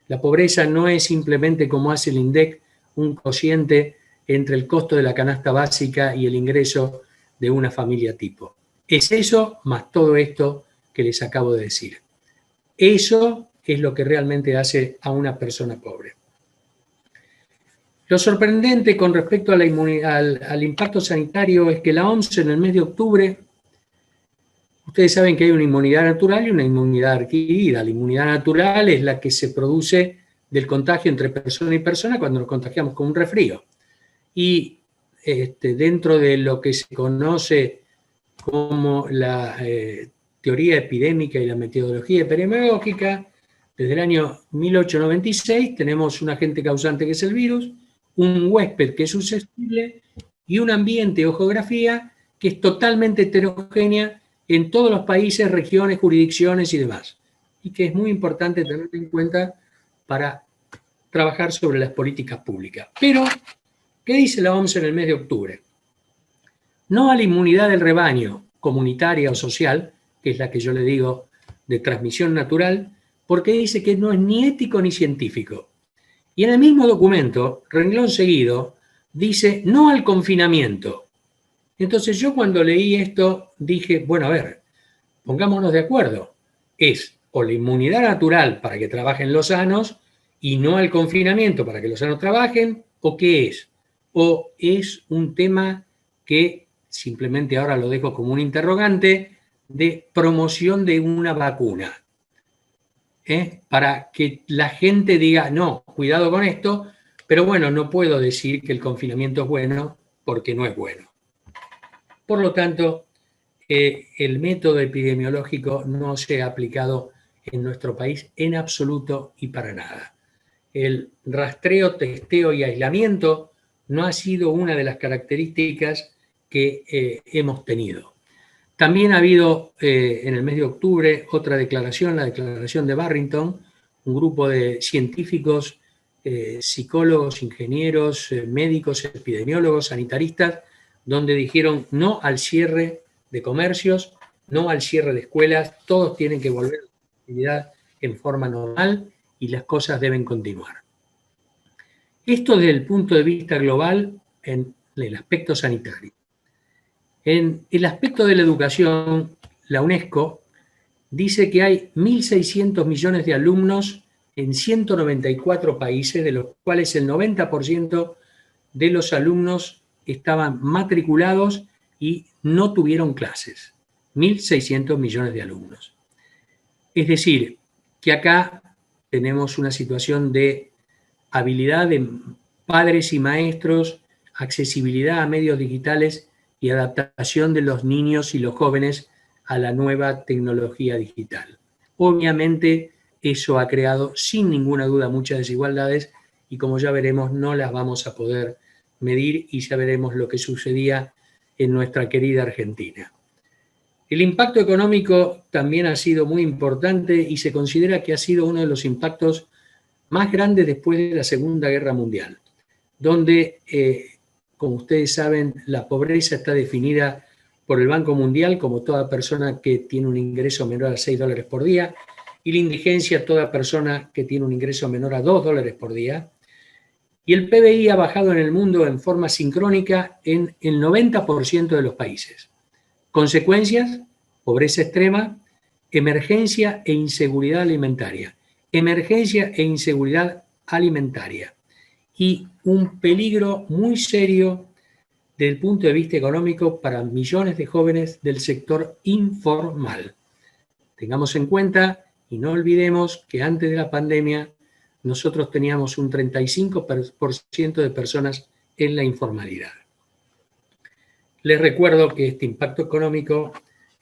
La pobreza no es simplemente, como hace el INDEC, un cociente entre el costo de la canasta básica y el ingreso de una familia tipo. Es eso más todo esto que les acabo de decir. Eso es lo que realmente hace a una persona pobre. Lo sorprendente con respecto a al impacto sanitario es que la OMS en el mes de octubre, ustedes saben que hay una inmunidad natural y una inmunidad adquirida. La inmunidad natural es la que se produce del contagio entre persona y persona cuando nos contagiamos con un resfrío. Y dentro de lo que se conoce como la teoría epidémica y la metodología epidemiológica, desde el año 1896 tenemos un agente causante que es el virus, un huésped que es susceptible y un ambiente o geografía que es totalmente heterogénea en todos los países, regiones, jurisdicciones y demás. Y que es muy importante tener en cuenta para trabajar sobre las políticas públicas. Pero, ¿qué dice la OMS en el mes de octubre? No a la inmunidad del rebaño, comunitaria o social, que es la que yo le digo de transmisión natural, porque dice que no es ni ético ni científico. Y en el mismo documento, renglón seguido, dice no al confinamiento. Entonces yo cuando leí esto dije, bueno, a ver, pongámonos de acuerdo. Es o la inmunidad natural para que trabajen los sanos y no al confinamiento para que los sanos trabajen, ¿o qué es? ¿O es un tema que simplemente ahora lo dejo como un interrogante de promoción de una vacuna? Para que la gente diga, no, cuidado con esto, pero bueno, no puedo decir que el confinamiento es bueno porque no es bueno. Por lo tanto, el método epidemiológico no se ha aplicado en nuestro país en absoluto y para nada. El rastreo, testeo y aislamiento no ha sido una de las características que hemos tenido. También ha habido en el mes de octubre otra declaración, la declaración de Barrington, un grupo de científicos, psicólogos, ingenieros, médicos, epidemiólogos, sanitaristas, donde dijeron no al cierre de comercios, no al cierre de escuelas, todos tienen que volver a la actividad en forma normal y las cosas deben continuar. Esto desde el punto de vista global en el aspecto sanitario. En el aspecto de la educación, la UNESCO dice que hay 1.600 millones de alumnos en 194 países, de los cuales el 90% de los alumnos estaban matriculados y no tuvieron clases. 1.600 millones de alumnos. Es decir, que acá tenemos una situación de habilidad de padres y maestros, accesibilidad a medios digitales y adaptación de los niños y los jóvenes a la nueva tecnología digital. Obviamente, eso ha creado sin ninguna duda muchas desigualdades y como ya veremos no las vamos a poder medir y ya veremos lo que sucedía en nuestra querida Argentina. El impacto económico también ha sido muy importante y se considera que ha sido uno de los impactos más grandes después de la Segunda Guerra Mundial, donde, como ustedes saben, la pobreza está definida por el Banco Mundial como toda persona que tiene un ingreso menor a $6 por día y la indigencia toda persona que tiene un ingreso menor a $2 por día. Y el PBI ha bajado en el mundo en forma sincrónica en el 90% de los países. Consecuencias: pobreza extrema, emergencia e inseguridad alimentaria. Emergencia e inseguridad alimentaria. Y un peligro muy serio desde el punto de vista económico para millones de jóvenes del sector informal. Tengamos en cuenta y no olvidemos que antes de la pandemia nosotros teníamos un 35% de personas en la informalidad. Les recuerdo que este impacto económico,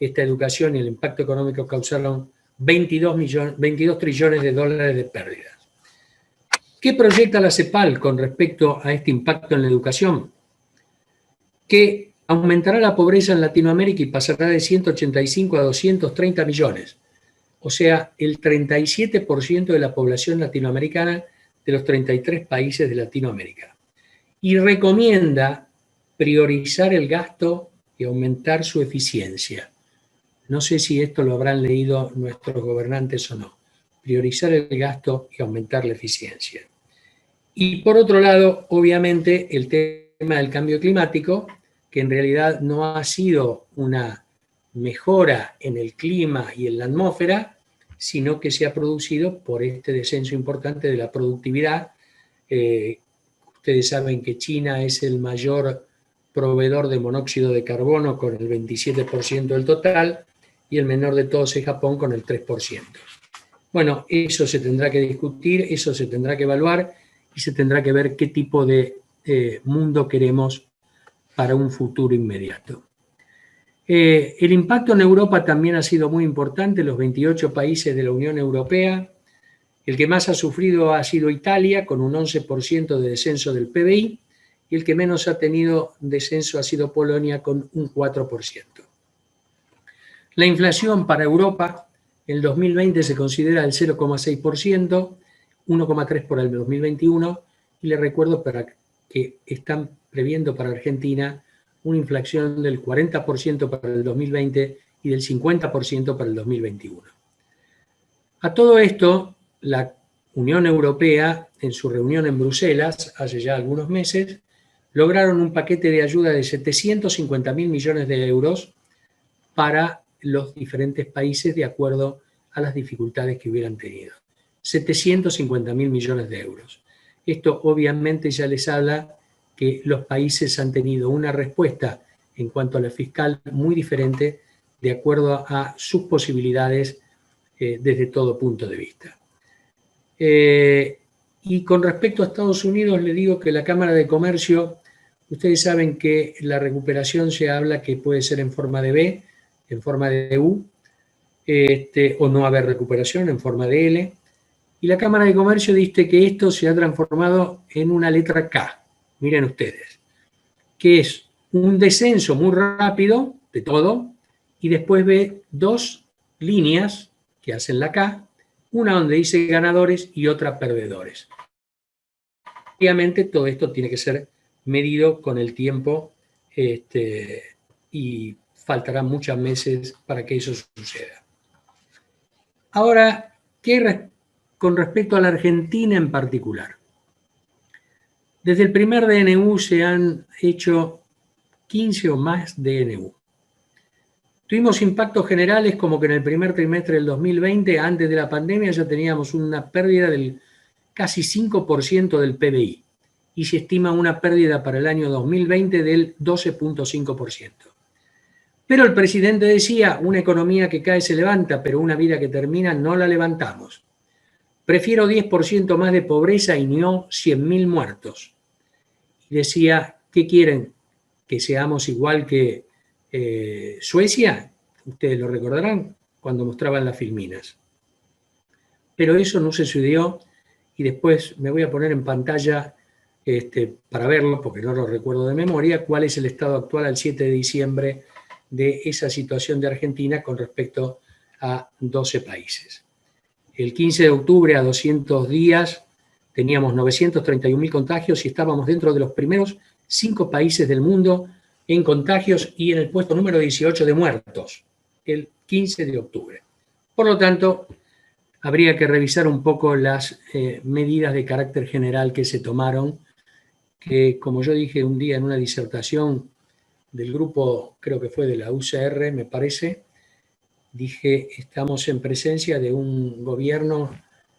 esta educación y el impacto económico causaron 22 trillones de dólares de pérdidas. ¿Qué proyecta la CEPAL con respecto a este impacto en la educación? Que aumentará la pobreza en Latinoamérica y pasará de 185 a 230 millones. O sea, el 37% de la población latinoamericana de los 33 países de Latinoamérica. Y recomienda priorizar el gasto y aumentar su eficiencia. No sé si esto lo habrán leído nuestros gobernantes o no. Priorizar el gasto y aumentar la eficiencia. Y por otro lado, obviamente, el tema del cambio climático, que en realidad no ha sido una mejora en el clima y en la atmósfera, sino que se ha producido por este descenso importante de la productividad. Ustedes saben que China es el mayor proveedor de monóxido de carbono con el 27% del total y el menor de todos es Japón con el 3%. Bueno, eso se tendrá que discutir, eso se tendrá que evaluar y se tendrá que ver qué tipo de mundo queremos para un futuro inmediato. El impacto en Europa también ha sido muy importante, los 28 países de la Unión Europea. El que más ha sufrido ha sido Italia, con un 11% de descenso del PBI, y el que menos ha tenido descenso ha sido Polonia, con un 4%. La inflación para Europa en el 2020 se considera el 0,6%, 1,3% por el 2021, y les recuerdo que están previendo para Argentina una inflación del 40% para el 2020 y del 50% para el 2021. A todo esto, la Unión Europea, en su reunión en Bruselas, hace ya algunos meses, lograron un paquete de ayuda de 750.000 millones de euros para los diferentes países de acuerdo a las dificultades que hubieran tenido. 750.000 millones de euros. Esto obviamente ya les habla que los países han tenido una respuesta en cuanto a la fiscal muy diferente de acuerdo a sus posibilidades desde todo punto de vista. Y con respecto a Estados Unidos, le digo que la Cámara de Comercio, ustedes saben que la recuperación se habla que puede ser en forma de V, en forma de U, o no haber recuperación en forma de L. Y la Cámara de Comercio dice que esto se ha transformado en una letra K. Miren ustedes, que es un descenso muy rápido de todo y después ve dos líneas que hacen la K, una donde dice ganadores y otra perdedores. Obviamente todo esto tiene que ser medido con el tiempo y faltarán muchos meses para que eso suceda. Ahora, con respecto a la Argentina en particular? Desde el primer DNU se han hecho 15 o más DNU. Tuvimos impactos generales como que en el primer trimestre del 2020, antes de la pandemia, ya teníamos una pérdida del casi 5% del PBI y se estima una pérdida para el año 2020 del 12,5%. Pero el presidente decía, una economía que cae se levanta, pero una vida que termina no la levantamos. Prefiero 10% más de pobreza y no 100.000 muertos. Y decía, ¿qué quieren? ¿Que seamos igual que Suecia? Ustedes lo recordarán cuando mostraban las filminas. Pero eso no se sucedió y después me voy a poner en pantalla para verlo, porque no lo recuerdo de memoria, cuál es el estado actual al 7 de diciembre de esa situación de Argentina con respecto a 12 países. El 15 de octubre, a 200 días, teníamos 931.000 contagios y estábamos dentro de los primeros 5 países del mundo en contagios y en el puesto número 18 de muertos, el 15 de octubre. Por lo tanto, habría que revisar un poco las medidas de carácter general que se tomaron que, como yo dije un día en una disertación del grupo, creo que fue de la UCR, me parece, dije, estamos en presencia de un gobierno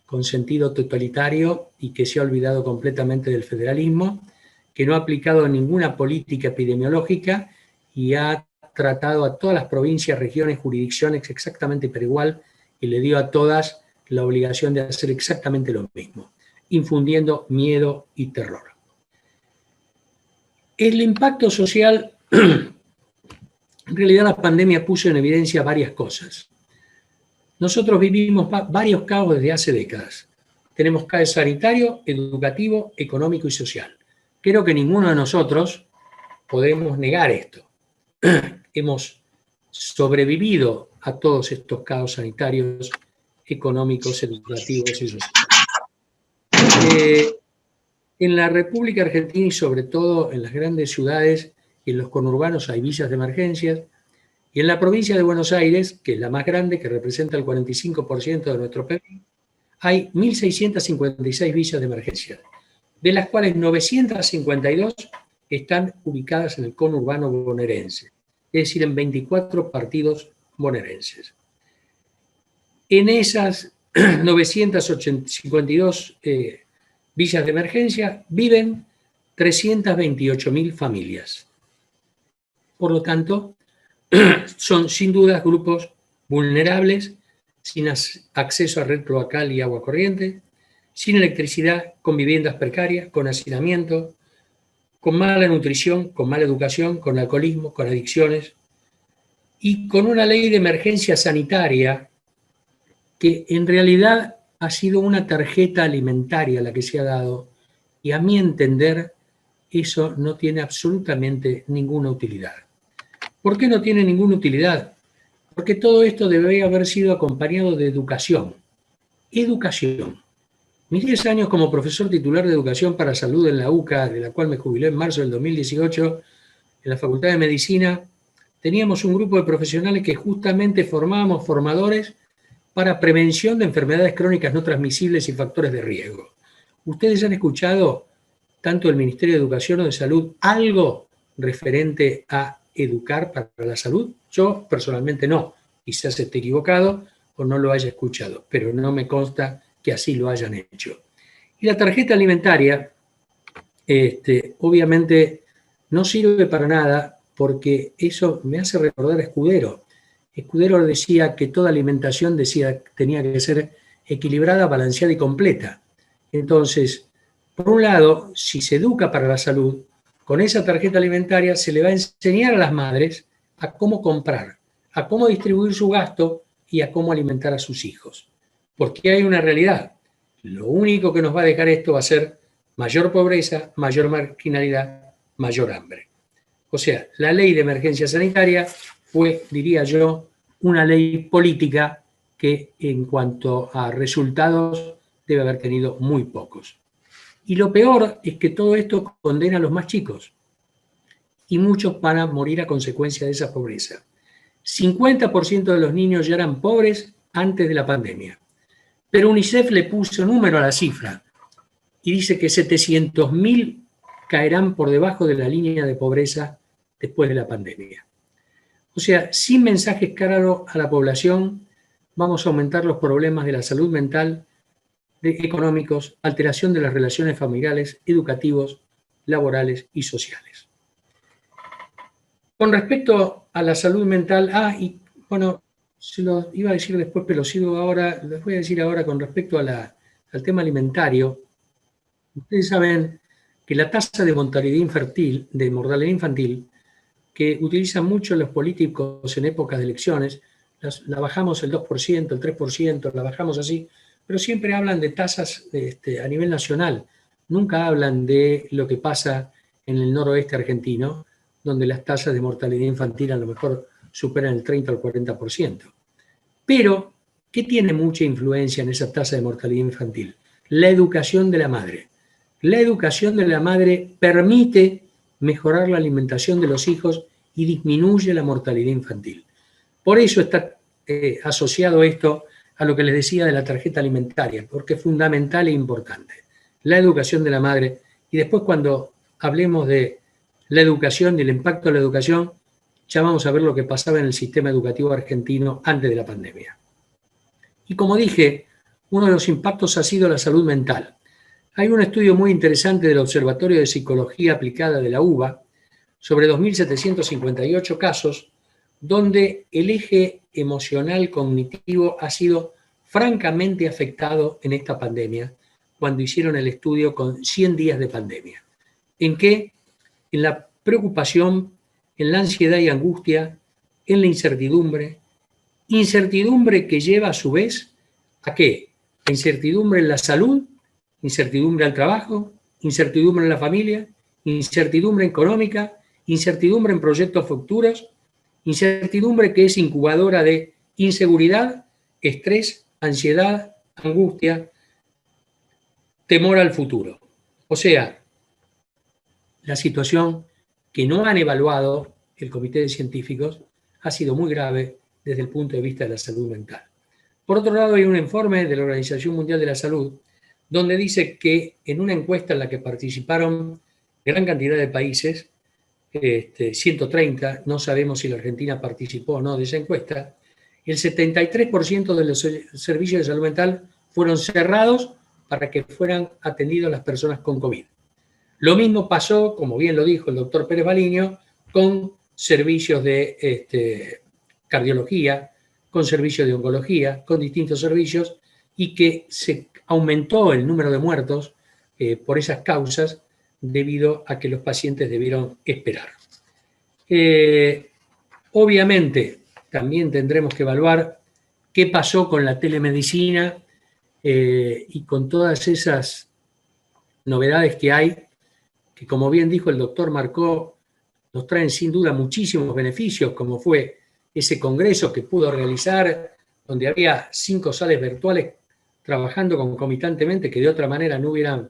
con sentido totalitario y que se ha olvidado completamente del federalismo, que no ha aplicado ninguna política epidemiológica y ha tratado a todas las provincias, regiones, jurisdicciones exactamente por igual y le dio a todas la obligación de hacer exactamente lo mismo, infundiendo miedo y terror. El impacto social, en realidad la pandemia puso en evidencia varias cosas. Nosotros vivimos varios caos desde hace décadas. Tenemos caos sanitario, educativo, económico y social. Creo que ninguno de nosotros podemos negar esto. Hemos sobrevivido a todos estos caos sanitarios, económicos, educativos y sociales. En la República Argentina y sobre todo en las grandes ciudades y en los conurbanos hay villas de emergencias, y en la provincia de Buenos Aires, que es la más grande, que representa el 45% de nuestro PIB, hay 1.656 villas de emergencia, de las cuales 952 están ubicadas en el conurbano bonaerense, es decir, en 24 partidos bonaerenses. En esas 952 villas de emergencia viven 328.000 familias. Por lo tanto, son sin duda grupos vulnerables, sin acceso a red cloacal y agua corriente, sin electricidad, con viviendas precarias, con hacinamiento, con mala nutrición, con mala educación, con alcoholismo, con adicciones y con una ley de emergencia sanitaria que en realidad ha sido una tarjeta alimentaria la que se ha dado y a mi entender eso no tiene absolutamente ninguna utilidad. ¿Por qué no tiene ninguna utilidad? Porque todo esto debería haber sido acompañado de educación. Educación. Mis 10 años como profesor titular de Educación para Salud en la UCA, de la cual me jubilé en marzo del 2018, en la Facultad de Medicina, teníamos un grupo de profesionales que justamente formábamos formadores para prevención de enfermedades crónicas no transmisibles y factores de riesgo. ¿Ustedes han escuchado, tanto del Ministerio de Educación o de Salud, algo referente a educar para la salud? Yo personalmente no, quizás esté equivocado o no lo haya escuchado, pero no me consta que así lo hayan hecho. Y la tarjeta alimentaria, obviamente no sirve para nada porque eso me hace recordar a Escudero. Escudero decía que toda alimentación tenía que ser equilibrada, balanceada y completa. Entonces, por un lado, si se educa para la salud, con esa tarjeta alimentaria se le va a enseñar a las madres a cómo comprar, a cómo distribuir su gasto y a cómo alimentar a sus hijos. Porque hay una realidad. Lo único que nos va a dejar esto va a ser mayor pobreza, mayor marginalidad, mayor hambre. O sea, la ley de emergencia sanitaria fue, diría yo, una ley política que en cuanto a resultados debe haber tenido muy pocos. Y lo peor es que todo esto condena a los más chicos y muchos van a morir a consecuencia de esa pobreza. 50% de los niños ya eran pobres antes de la pandemia, pero UNICEF le puso número a la cifra y dice que 700.000 caerán por debajo de la línea de pobreza después de la pandemia. O sea, sin mensajes claros a la población, vamos a aumentar los problemas de la salud mental, económicos, alteración de las relaciones familiares, educativos, laborales y sociales. Con respecto a la salud mental, se lo iba a decir después, pero les voy a decir ahora con respecto al tema alimentario. Ustedes saben que la tasa de mortalidad infantil, que utilizan mucho los políticos en épocas de elecciones, la bajamos el 2%, el 3%, la bajamos así, pero siempre hablan de tasas a nivel nacional. Nunca hablan de lo que pasa en el noroeste argentino, donde las tasas de mortalidad infantil a lo mejor superan el 30 o el 40%. Pero, ¿qué tiene mucha influencia en esa tasa de mortalidad infantil? La educación de la madre. La educación de la madre permite mejorar la alimentación de los hijos y disminuye la mortalidad infantil. Por eso está asociado esto a lo que les decía de la tarjeta alimentaria, porque es fundamental e importante. La educación de la madre, y después cuando hablemos de la educación y el impacto de la educación, ya vamos a ver lo que pasaba en el sistema educativo argentino antes de la pandemia. Y como dije, uno de los impactos ha sido la salud mental. Hay un estudio muy interesante del Observatorio de Psicología Aplicada de la UBA sobre 2.758 casos, donde el eje emocional cognitivo ha sido francamente afectado en esta pandemia, cuando hicieron el estudio con 100 días de pandemia. ¿En qué? En la preocupación, en la ansiedad y angustia, en la incertidumbre que lleva a su vez ¿a qué? Incertidumbre en la salud, incertidumbre al trabajo, incertidumbre en la familia, incertidumbre económica, incertidumbre en proyectos futuros, incertidumbre que es incubadora de inseguridad, estrés, ansiedad, angustia, temor al futuro. O sea, la situación que no han evaluado el comité de científicos ha sido muy grave desde el punto de vista de la salud mental. Por otro lado, hay un informe de la Organización Mundial de la Salud donde dice que en una encuesta en la que participaron gran cantidad de países, 130, no sabemos si la Argentina participó o no de esa encuesta, el 73% de los servicios de salud mental fueron cerrados para que fueran atendidos las personas con COVID. Lo mismo pasó, como bien lo dijo el doctor Pérez Baliño, con servicios de cardiología, con servicios de oncología, con distintos servicios, y que se aumentó el número de muertos por esas causas debido a que los pacientes debieron esperar. Obviamente, también tendremos que evaluar qué pasó con la telemedicina y con todas esas novedades que hay, que como bien dijo el doctor Marcó, nos traen sin duda muchísimos beneficios, como fue ese congreso que pudo realizar, donde había 5 salas virtuales trabajando concomitantemente, que de otra manera no hubieran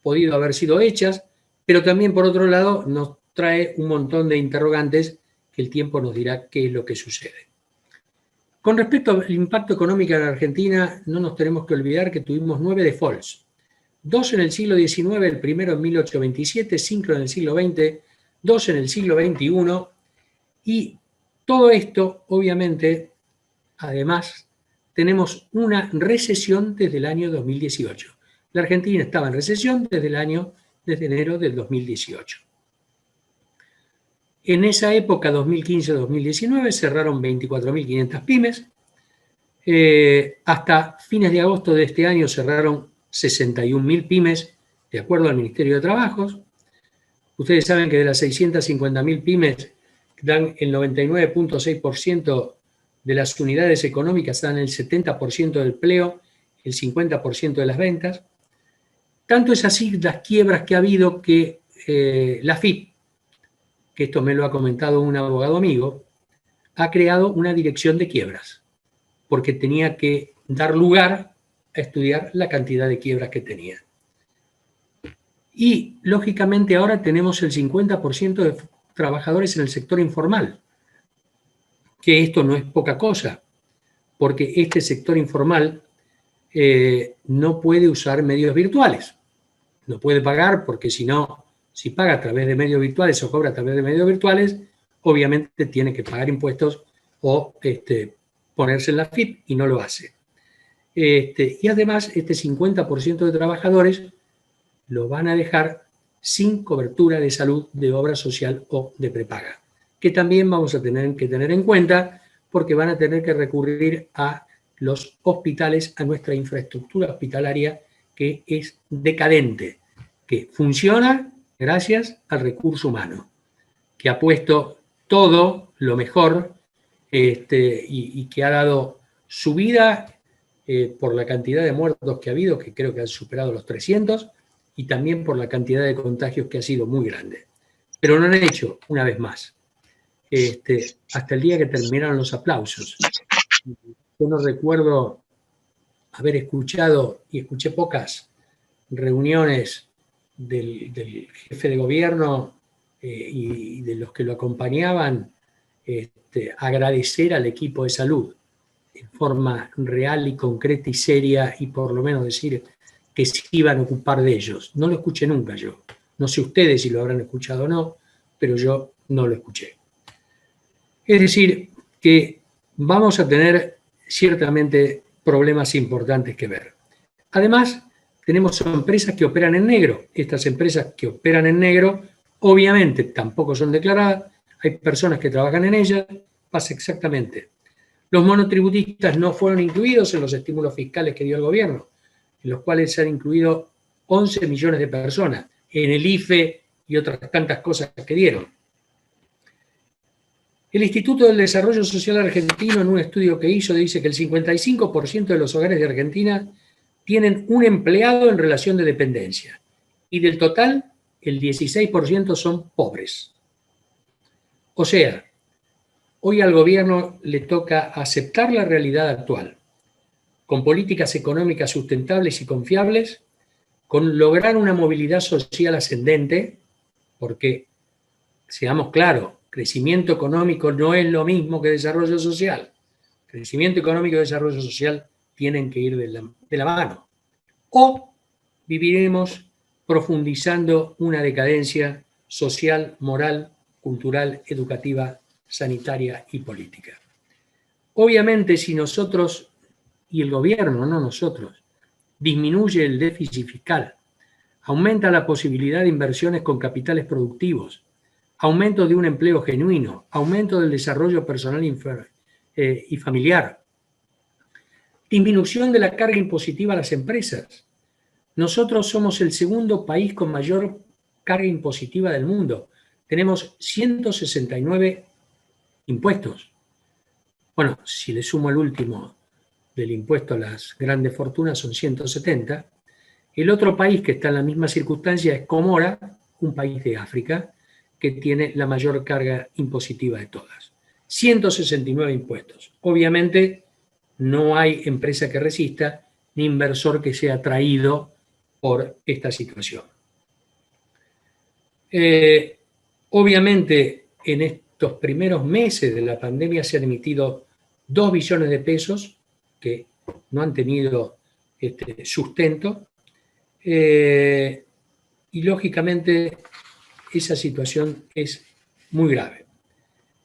podido haber sido hechas, pero también, por otro lado, nos trae un montón de interrogantes que el tiempo nos dirá qué es lo que sucede. Con respecto al impacto económico en Argentina, no nos tenemos que olvidar que tuvimos 9 defaults. 2 en el siglo XIX, el primero en 1827, 5 en el siglo XX, 2 en el siglo XXI, y todo esto, obviamente, además, tenemos una recesión desde el año 2018. La Argentina estaba en recesión desde enero del 2018. En esa época, 2015-2019, cerraron 24.500 pymes. Hasta fines de agosto de este año cerraron 61.000 pymes, de acuerdo al Ministerio de Trabajos. Ustedes saben que de las 650.000 pymes dan el 99.6% de las unidades económicas, dan el 70% del empleo, el 50% de las ventas. Tanto es así las quiebras que ha habido que la AFIP, que esto me lo ha comentado un abogado amigo, ha creado una dirección de quiebras, porque tenía que dar lugar a estudiar la cantidad de quiebras que tenía. Y, lógicamente, ahora tenemos el 50% de trabajadores en el sector informal, que esto no es poca cosa, porque este sector informal no puede usar medios virtuales. No puede pagar porque si paga a través de medios virtuales o cobra a través de medios virtuales, obviamente tiene que pagar impuestos o ponerse en la FIP y no lo hace. Y además, este 50% de trabajadores lo van a dejar sin cobertura de salud, de obra social o de prepaga, que también vamos a tener que tener en cuenta porque van a tener que recurrir a los hospitales, a nuestra infraestructura hospitalaria que es decadente, que funciona gracias al recurso humano, que ha puesto todo lo mejor y que ha dado su vida por la cantidad de muertos que ha habido, que creo que han superado los 300, y también por la cantidad de contagios que ha sido muy grande. Pero lo han hecho una vez más, hasta el día que terminaron los aplausos. Yo no recuerdo haber escuchado, y escuché pocas reuniones del jefe de gobierno y de los que lo acompañaban, agradecer al equipo de salud en forma real y concreta y seria, y por lo menos decir que se iban a ocupar de ellos. No lo escuché nunca yo. No sé ustedes si lo habrán escuchado o no, pero yo no lo escuché. Es decir, que vamos a tener ciertamente problemas importantes que ver. Además, tenemos empresas que operan en negro. Estas empresas que operan en negro, obviamente, tampoco son declaradas. Hay personas que trabajan en ellas. Pasa exactamente. Los monotributistas no fueron incluidos en los estímulos fiscales que dio el gobierno, en los cuales se han incluido 11 millones de personas en el IFE y otras tantas cosas que dieron. El Instituto del Desarrollo Social Argentino, en un estudio que hizo, dice que el 55% de los hogares de Argentina tienen un empleado en relación de dependencia. Y del total, el 16% son pobres. O sea, hoy al gobierno le toca aceptar la realidad actual, con políticas económicas sustentables y confiables, con lograr una movilidad social ascendente, porque, seamos claros, crecimiento económico no es lo mismo que desarrollo social. Crecimiento económico y desarrollo social tienen que ir de la mano. O viviremos profundizando una decadencia social, moral, cultural, educativa, sanitaria y política. Obviamente, si nosotros, y el gobierno, no nosotros, disminuye el déficit fiscal, aumenta la posibilidad de inversiones con capitales productivos, aumento de un empleo genuino, aumento del desarrollo personal y familiar, disminución de la carga impositiva a las empresas. Nosotros somos el segundo país con mayor carga impositiva del mundo. Tenemos 169 impuestos. Bueno, si le sumo el último del impuesto a las grandes fortunas, son 170. El otro país que está en la misma circunstancia es Comora, un país de África, que tiene la mayor carga impositiva de todas. 169 impuestos. Obviamente no hay empresa que resista ni inversor que sea atraído por esta situación. Obviamente en estos primeros meses de la pandemia se han emitido 2 billones de pesos que no han tenido sustento y lógicamente esa situación es muy grave.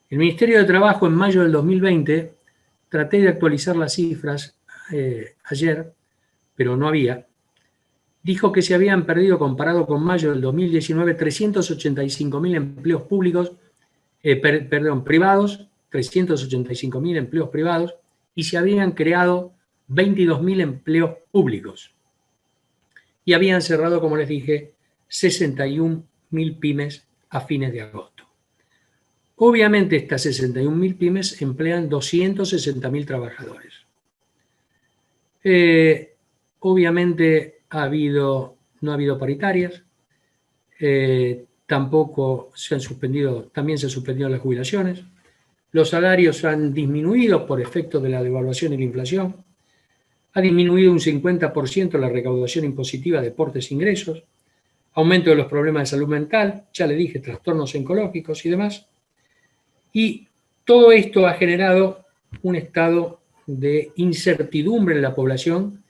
El Ministerio de Trabajo en mayo del 2020, traté de actualizar las cifras ayer, pero no había, dijo que se habían perdido, comparado con mayo del 2019, 385.000 empleos públicos, privados, 385.000 empleos privados, y se habían creado 22.000 empleos públicos. Y habían cerrado, como les dije, 61.000 pymes a fines de agosto. Obviamente estas 61.000 pymes emplean 260.000 trabajadores. Obviamente no ha habido paritarias, tampoco también se han suspendido las jubilaciones, los salarios han disminuido por efecto de la devaluación y la inflación, ha disminuido un 50% la recaudación impositiva de aportes e ingresos, aumento de los problemas de salud mental, ya le dije, trastornos oncológicos y demás. Y todo esto ha generado un estado de incertidumbre en la población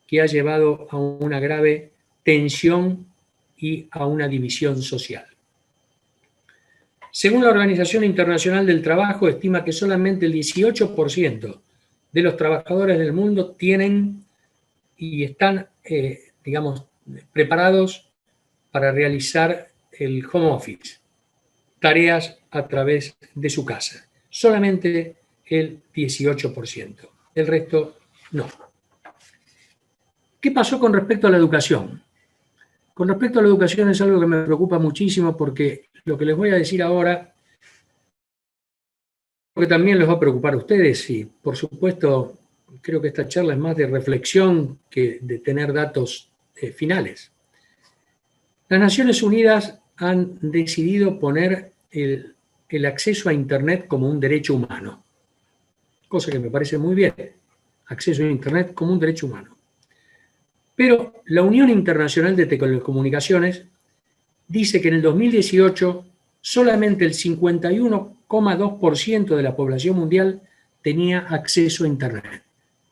que ha llevado a una grave tensión y a una división social. Según la Organización Internacional del Trabajo, estima que solamente el 18% de los trabajadores del mundo tienen y están, preparados para realizar el home office, tareas a través de su casa. Solamente el 18%. El resto no. ¿Qué pasó con respecto a la educación? Con respecto a la educación es algo que me preocupa muchísimo, porque lo que les voy a decir ahora, que también les va a preocupar a ustedes, y por supuesto creo que esta charla es más de reflexión que de tener datos finales. Las Naciones Unidas han decidido poner el acceso a Internet como un derecho humano, cosa que me parece muy bien, acceso a Internet como un derecho humano. Pero la Unión Internacional de Telecomunicaciones dice que en el 2018 solamente el 51,2% de la población mundial tenía acceso a Internet.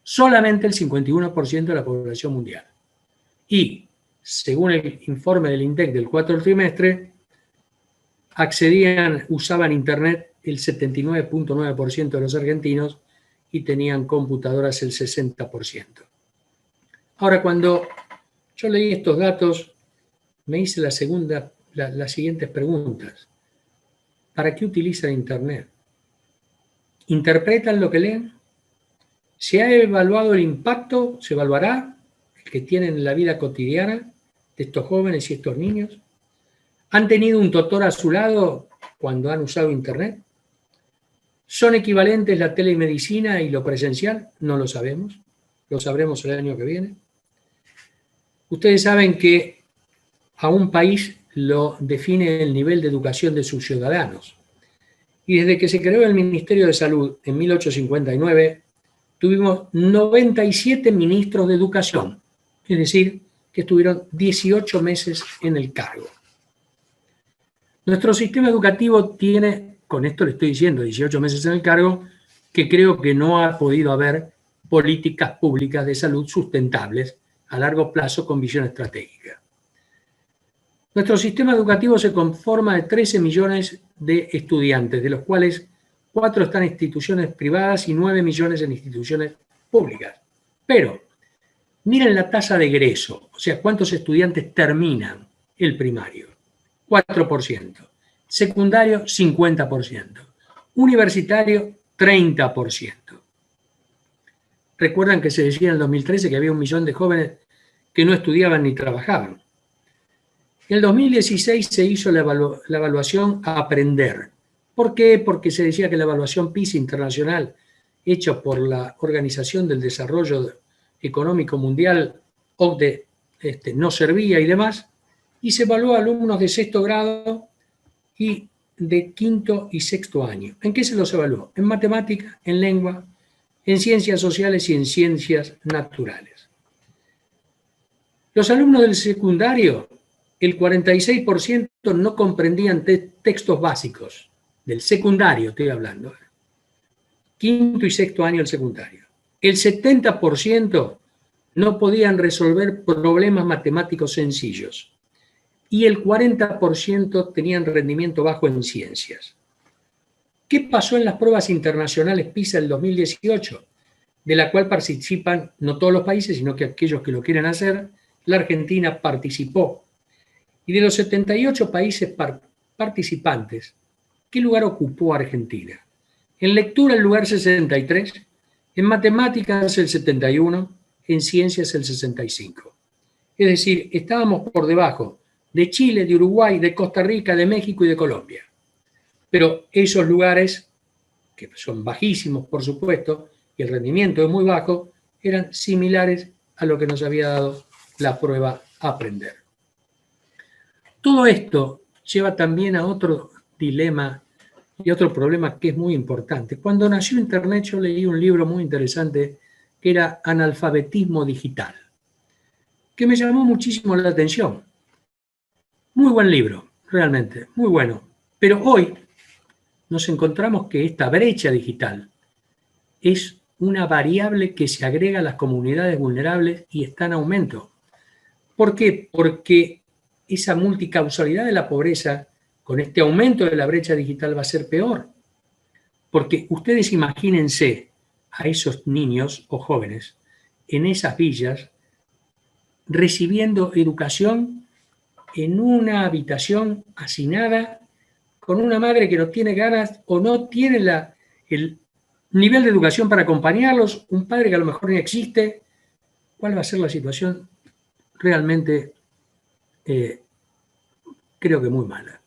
Solamente el 51% de la población mundial. Y según el informe del INDEC del cuarto trimestre, usaban Internet el 79.9% de los argentinos y tenían computadoras el 60%. Ahora, cuando yo leí estos datos, me hice las siguientes preguntas. ¿Para qué utilizan Internet? ¿Interpretan lo que leen? ¿Se ha evaluado el impacto? ¿Se evaluará el que tienen en la vida cotidiana de estos jóvenes y estos niños? ¿Han tenido un tutor a su lado cuando han usado Internet? ¿Son equivalentes la telemedicina y lo presencial? No lo sabemos. Lo sabremos el año que viene. Ustedes saben que a un país lo define el nivel de educación de sus ciudadanos. Y desde que se creó el Ministerio de Salud en 1859, tuvimos 97 ministros de educación, es decir, que estuvieron 18 meses en el cargo. Nuestro sistema educativo tiene, con esto le estoy diciendo, 18 meses en el cargo, que creo que no ha podido haber políticas públicas de salud sustentables a largo plazo con visión estratégica. Nuestro sistema educativo se conforma de 13 millones de estudiantes, de los cuales 4 están en instituciones privadas y 9 millones en instituciones públicas. Pero miren la tasa de egreso, o sea, cuántos estudiantes terminan el primario. 4%. Secundario, 50%. Universitario, 30%. Recuerdan que se decía en el 2013 que había 1 millón de jóvenes que no estudiaban ni trabajaban. En el 2016 se hizo la evaluación a aprender. ¿Por qué? Porque se decía que la evaluación PISA internacional, hecha por la Organización del Desarrollo Económico Mundial, OCDE, no servía y demás, y se evaluó a alumnos de sexto grado y de quinto y sexto año. ¿En qué se los evaluó? En matemática, en lengua, en ciencias sociales y en ciencias naturales. Los alumnos del secundario, el 46% no comprendían textos básicos. Del secundario estoy hablando. Quinto y sexto año del secundario. El 70% no podían resolver problemas matemáticos sencillos. Y el 40% tenían rendimiento bajo en ciencias. ¿Qué pasó en las pruebas internacionales PISA del 2018? De la cual participan no todos los países, sino que aquellos que lo quieren hacer. La Argentina participó. Y de los 78 países participantes, ¿qué lugar ocupó Argentina? En lectura el lugar 63, en matemáticas el 71, en ciencias el 65. Es decir, estábamos por debajo de Chile, de Uruguay, de Costa Rica, de México y de Colombia. Pero esos lugares, que son bajísimos por supuesto, y el rendimiento es muy bajo, eran similares a lo que nos había dado la prueba Aprender. Todo esto lleva también a otro dilema y otro problema que es muy importante. Cuando nació Internet yo leí un libro muy interesante que era Analfabetismo Digital, que me llamó muchísimo la atención. Muy buen libro, realmente, muy bueno. Pero hoy nos encontramos que esta brecha digital es una variable que se agrega a las comunidades vulnerables y está en aumento. ¿Por qué? Porque esa multicausalidad de la pobreza, con este aumento de la brecha digital, va a ser peor. Porque ustedes imagínense a esos niños o jóvenes en esas villas recibiendo educación en una habitación hacinada con una madre que no tiene ganas o no tiene el nivel de educación para acompañarlos, un padre que a lo mejor ni existe. ¿Cuál va a ser la situación? Realmente creo que muy mala.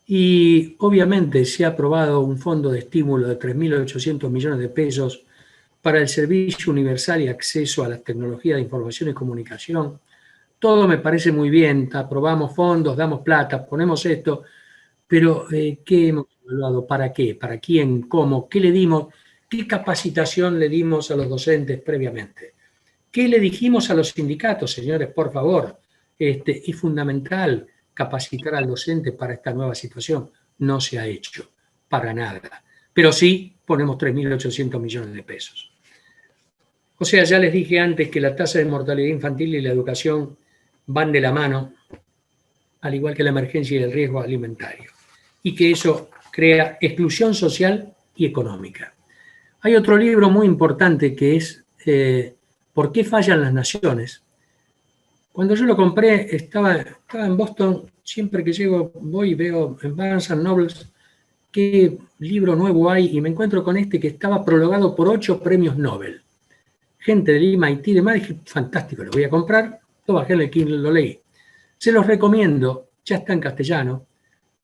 Y obviamente se ha aprobado un fondo de estímulo de 3.800 millones de pesos para el servicio universal y acceso a las tecnologías de información y comunicación. Todo me parece muy bien, aprobamos fondos, damos plata, ponemos esto, pero ¿qué hemos evaluado? ¿Para qué? ¿Para quién? ¿Cómo? ¿Qué le dimos? ¿Qué capacitación le dimos a los docentes previamente? ¿Qué le dijimos a los sindicatos, señores? Por favor, es fundamental capacitar al docente para esta nueva situación. No se ha hecho, para nada. Pero sí ponemos 3.800 millones de pesos. O sea, ya les dije antes que la tasa de mortalidad infantil y la educación van de la mano, al igual que la emergencia y el riesgo alimentario, y que eso crea exclusión social y económica. Hay otro libro muy importante que es ¿Por qué fallan las naciones? Cuando yo lo compré, estaba en Boston, siempre que llego voy y veo en Barnes & Noble qué libro nuevo hay, y me encuentro con este que estaba prologado por 8 premios Nobel. Gente del MIT y demás, dije, fantástico, lo voy a comprar, lo bajé en el Kindle, lo leí. Se los recomiendo, ya está en castellano,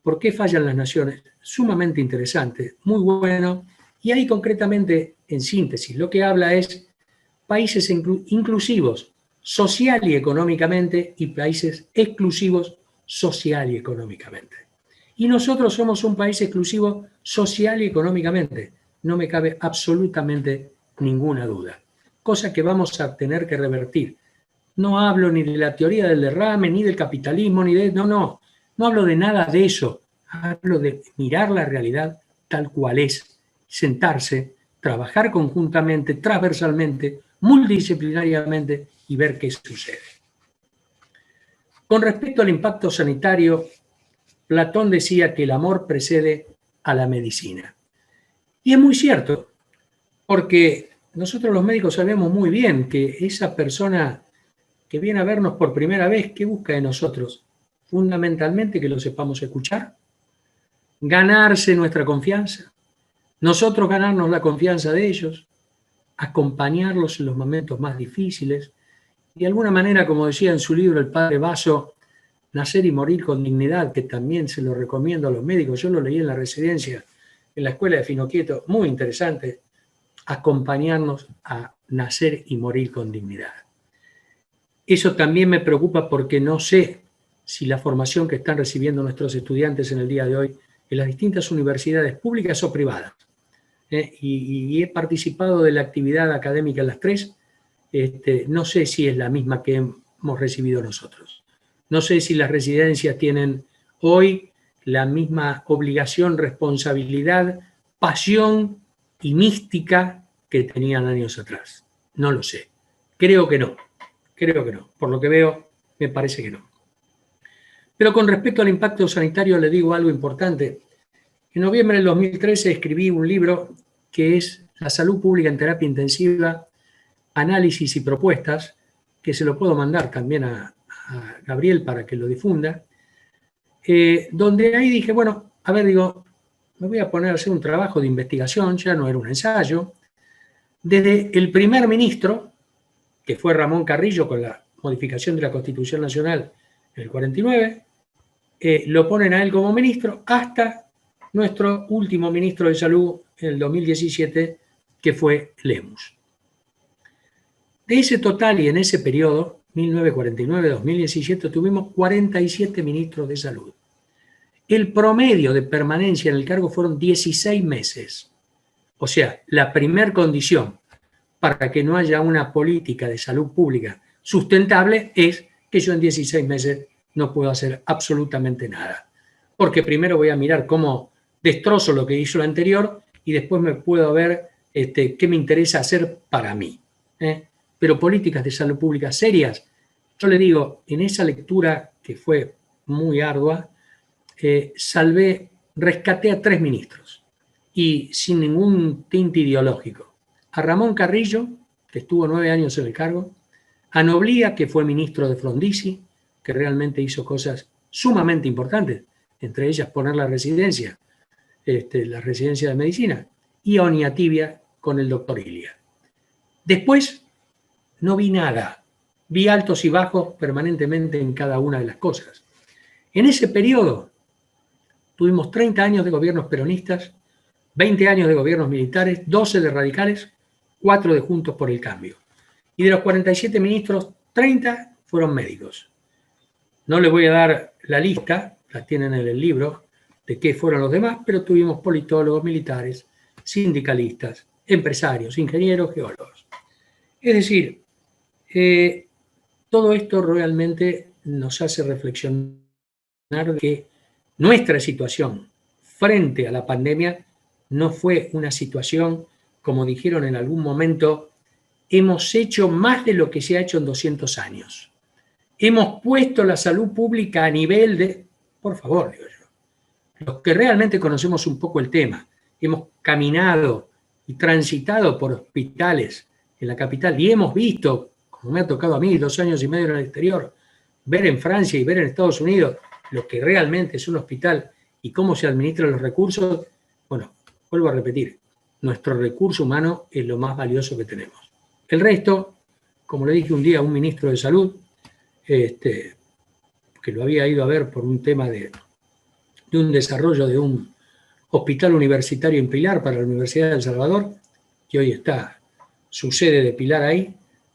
¿Por qué fallan las naciones? Sumamente interesante, muy bueno, y ahí concretamente, en síntesis, lo que habla es países inclusivos social y económicamente y países exclusivos social y económicamente. Y nosotros somos un país exclusivo social y económicamente, no me cabe absolutamente ninguna duda, cosa que vamos a tener que revertir. No hablo ni de la teoría del derrame, ni del capitalismo, ni de... No hablo de nada de eso. Hablo de mirar la realidad tal cual es, sentarse, trabajar conjuntamente, transversalmente, multidisciplinariamente y ver qué sucede. Con respecto al impacto sanitario, Platón decía que el amor precede a la medicina. Y es muy cierto, porque nosotros los médicos sabemos muy bien que esa persona que viene a vernos por primera vez, ¿qué busca de nosotros? Fundamentalmente que lo sepamos escuchar, ganarse nuestra confianza, nosotros ganarnos la confianza de ellos, acompañarlos en los momentos más difíciles, y de alguna manera, como decía en su libro el padre Basso, Nacer y morir con dignidad, que también se lo recomiendo a los médicos, yo lo leí en la residencia, en la escuela de Finoquieto, muy interesante, acompañarnos a nacer y morir con dignidad. Eso también me preocupa porque no sé si la formación que están recibiendo nuestros estudiantes en el día de hoy en las distintas universidades públicas o privadas, y he participado de la actividad académica en las tres, no sé si es la misma que hemos recibido nosotros. No sé si las residencias tienen hoy la misma obligación, responsabilidad, pasión y mística que tenían años atrás. No lo sé. Creo que no. Por lo que veo, me parece que no. Pero con respecto al impacto sanitario, le digo algo importante. En noviembre del 2013 escribí un libro que es La salud pública en terapia intensiva, análisis y propuestas, que se lo puedo mandar también a Gabriel para que lo difunda, donde ahí dije, bueno, a ver, digo, me voy a poner a hacer un trabajo de investigación, ya no era un ensayo, desde el primer ministro, que fue Ramón Carrillo con la modificación de la Constitución Nacional en el 49, lo ponen a él como ministro, hasta nuestro último ministro de Salud en el 2017, que fue Lemus. De ese total y en ese periodo, 1949-2017, tuvimos 47 ministros de salud. El promedio de permanencia en el cargo fueron 16 meses. O sea, la primer condición para que no haya una política de salud pública sustentable es que yo en 16 meses no puedo hacer absolutamente nada. Porque primero voy a mirar cómo destrozo lo que hizo el anterior y después me puedo ver qué me interesa hacer para mí. Pero políticas de salud pública serias, yo le digo, en esa lectura que fue muy ardua, rescaté a 3 ministros y sin ningún tinte ideológico. A Ramón Carrillo, que estuvo 9 años en el cargo, a Noblía, que fue ministro de Frondizi, que realmente hizo cosas sumamente importantes, entre ellas poner la residencia de medicina, y a Oñatibia con el doctor Ilia. Después no vi nada, vi altos y bajos permanentemente en cada una de las cosas. En ese periodo tuvimos 30 años de gobiernos peronistas, 20 años de gobiernos militares, 12 de radicales, 4 de Juntos por el Cambio. Y de los 47 ministros, 30 fueron médicos. No les voy a dar la lista, la tienen en el libro, de qué fueron los demás, pero tuvimos politólogos, militares, sindicalistas, empresarios, ingenieros, geólogos. Es decir, todo esto realmente nos hace reflexionar de que nuestra situación frente a la pandemia no fue una situación, como dijeron en algún momento, hemos hecho más de lo que se ha hecho en 200 años. hemos puesto la salud pública a nivel de, por favor, digo yo, los que realmente conocemos un poco el tema, hemos caminado y transitado por hospitales en la capital y hemos visto, como me ha tocado a mí 2 años y medio en el exterior, ver en Francia y ver en Estados Unidos lo que realmente es un hospital y cómo se administran los recursos. Bueno, vuelvo a repetir, nuestro recurso humano es lo más valioso que tenemos. El resto, como le dije un día a un ministro de salud, que lo había ido a ver por un tema de un desarrollo de un hospital universitario en Pilar para la Universidad de El Salvador, que hoy está su sede de Pilar ahí,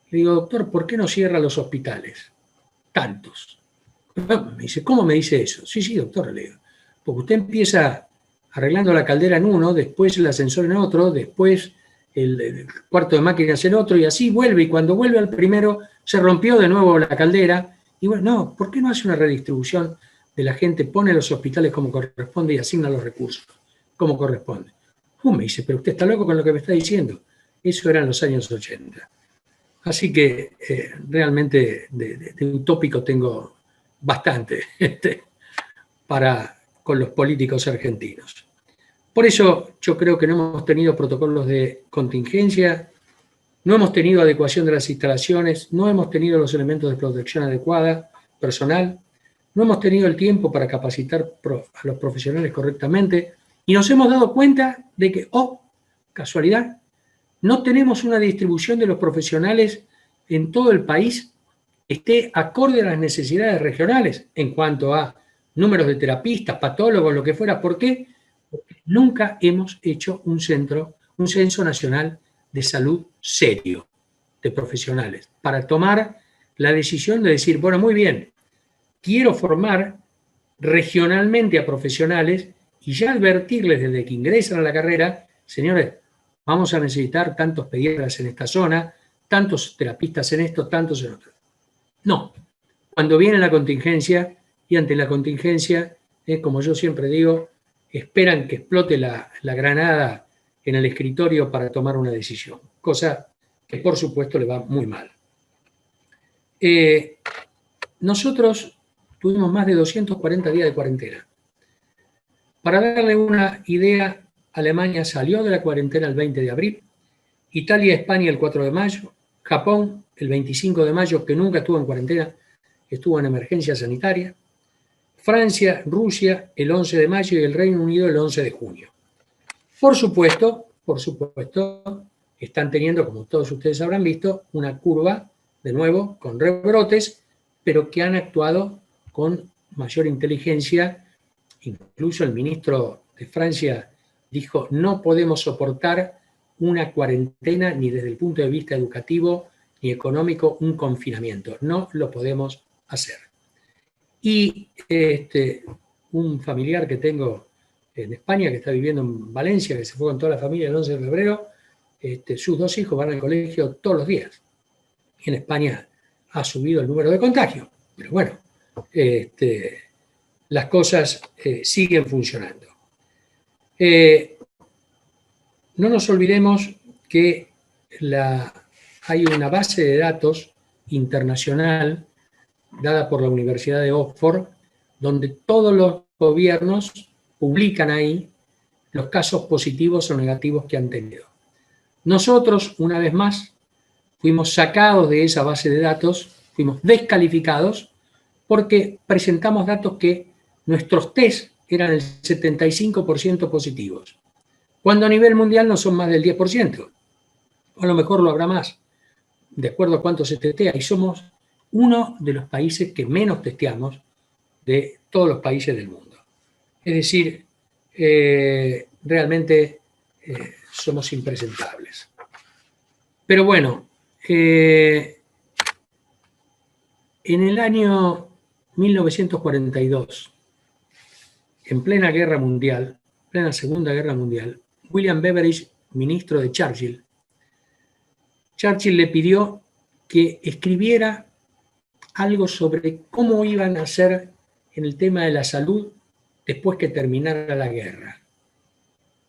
le digo, doctor, ¿por qué no cierra los hospitales? Tantos. Me dice, ¿cómo me dice eso? Sí, doctor, le digo. Porque usted empieza arreglando la caldera en uno, después el ascensor en otro, después el cuarto de máquinas en otro, y así vuelve, y cuando vuelve al primero se rompió de nuevo la caldera. Y bueno, no, ¿por qué no hace una redistribución de la gente, pone los hospitales como corresponde y asigna los recursos como corresponde? Me dice, pero usted está loco con lo que me está diciendo. Eso era en los años 80. Así que realmente de utópico tengo bastante con los políticos argentinos. Por eso yo creo que no hemos tenido protocolos de contingencia, no hemos tenido adecuación de las instalaciones, no hemos tenido los elementos de protección adecuada, personal, no hemos tenido el tiempo para capacitar a los profesionales correctamente y nos hemos dado cuenta de que, casualidad, no tenemos una distribución de los profesionales en todo el país que esté acorde a las necesidades regionales en cuanto a números de terapistas, patólogos, lo que fuera. ¿Por qué? Porque nunca hemos hecho un censo nacional de salud serio de profesionales para tomar la decisión de decir, bueno, muy bien, quiero formar regionalmente a profesionales y ya advertirles desde que ingresan a la carrera, señores, vamos a necesitar tantos pediatras en esta zona, tantos terapistas en esto, tantos en otro. No. Cuando viene la contingencia, y ante la contingencia, como yo siempre digo, esperan que explote la granada en el escritorio para tomar una decisión, cosa que por supuesto le va muy mal. Nosotros tuvimos más de 240 días de cuarentena. Para darle una idea, Alemania salió de la cuarentena el 20 de abril, Italia y España el 4 de mayo, Japón el 25 de mayo, que nunca estuvo en cuarentena, estuvo en emergencia sanitaria, Francia, Rusia el 11 de mayo y el Reino Unido el 11 de junio. Por supuesto, están teniendo, como todos ustedes habrán visto, una curva, de nuevo, con rebrotes, pero que han actuado con mayor inteligencia. Incluso el ministro de Francia dijo, no podemos soportar una cuarentena ni desde el punto de vista educativo ni económico, un confinamiento. No lo podemos hacer. Y un familiar que tengo en España, que está viviendo en Valencia, que se fue con toda la familia el 11 de febrero, sus 2 hijos van al colegio todos los días. Y en España ha subido el número de contagios. Pero bueno, las cosas siguen funcionando. No nos olvidemos que hay una base de datos internacional dada por la Universidad de Oxford, donde todos los gobiernos publican ahí los casos positivos o negativos que han tenido. Nosotros, una vez más, fuimos sacados de esa base de datos, fuimos descalificados, porque presentamos datos que nuestros test eran el 75% positivos, cuando a nivel mundial no son más del 10%, o a lo mejor lo habrá más, de acuerdo a cuánto se testea, y somos uno de los países que menos testeamos de todos los países del mundo. Es decir, realmente somos impresentables. Pero bueno, en el año 1942, en plena guerra mundial, plena Segunda Guerra Mundial, William Beveridge, ministro de Churchill le pidió que escribiera algo sobre cómo iban a hacer en el tema de la salud después que terminara la guerra.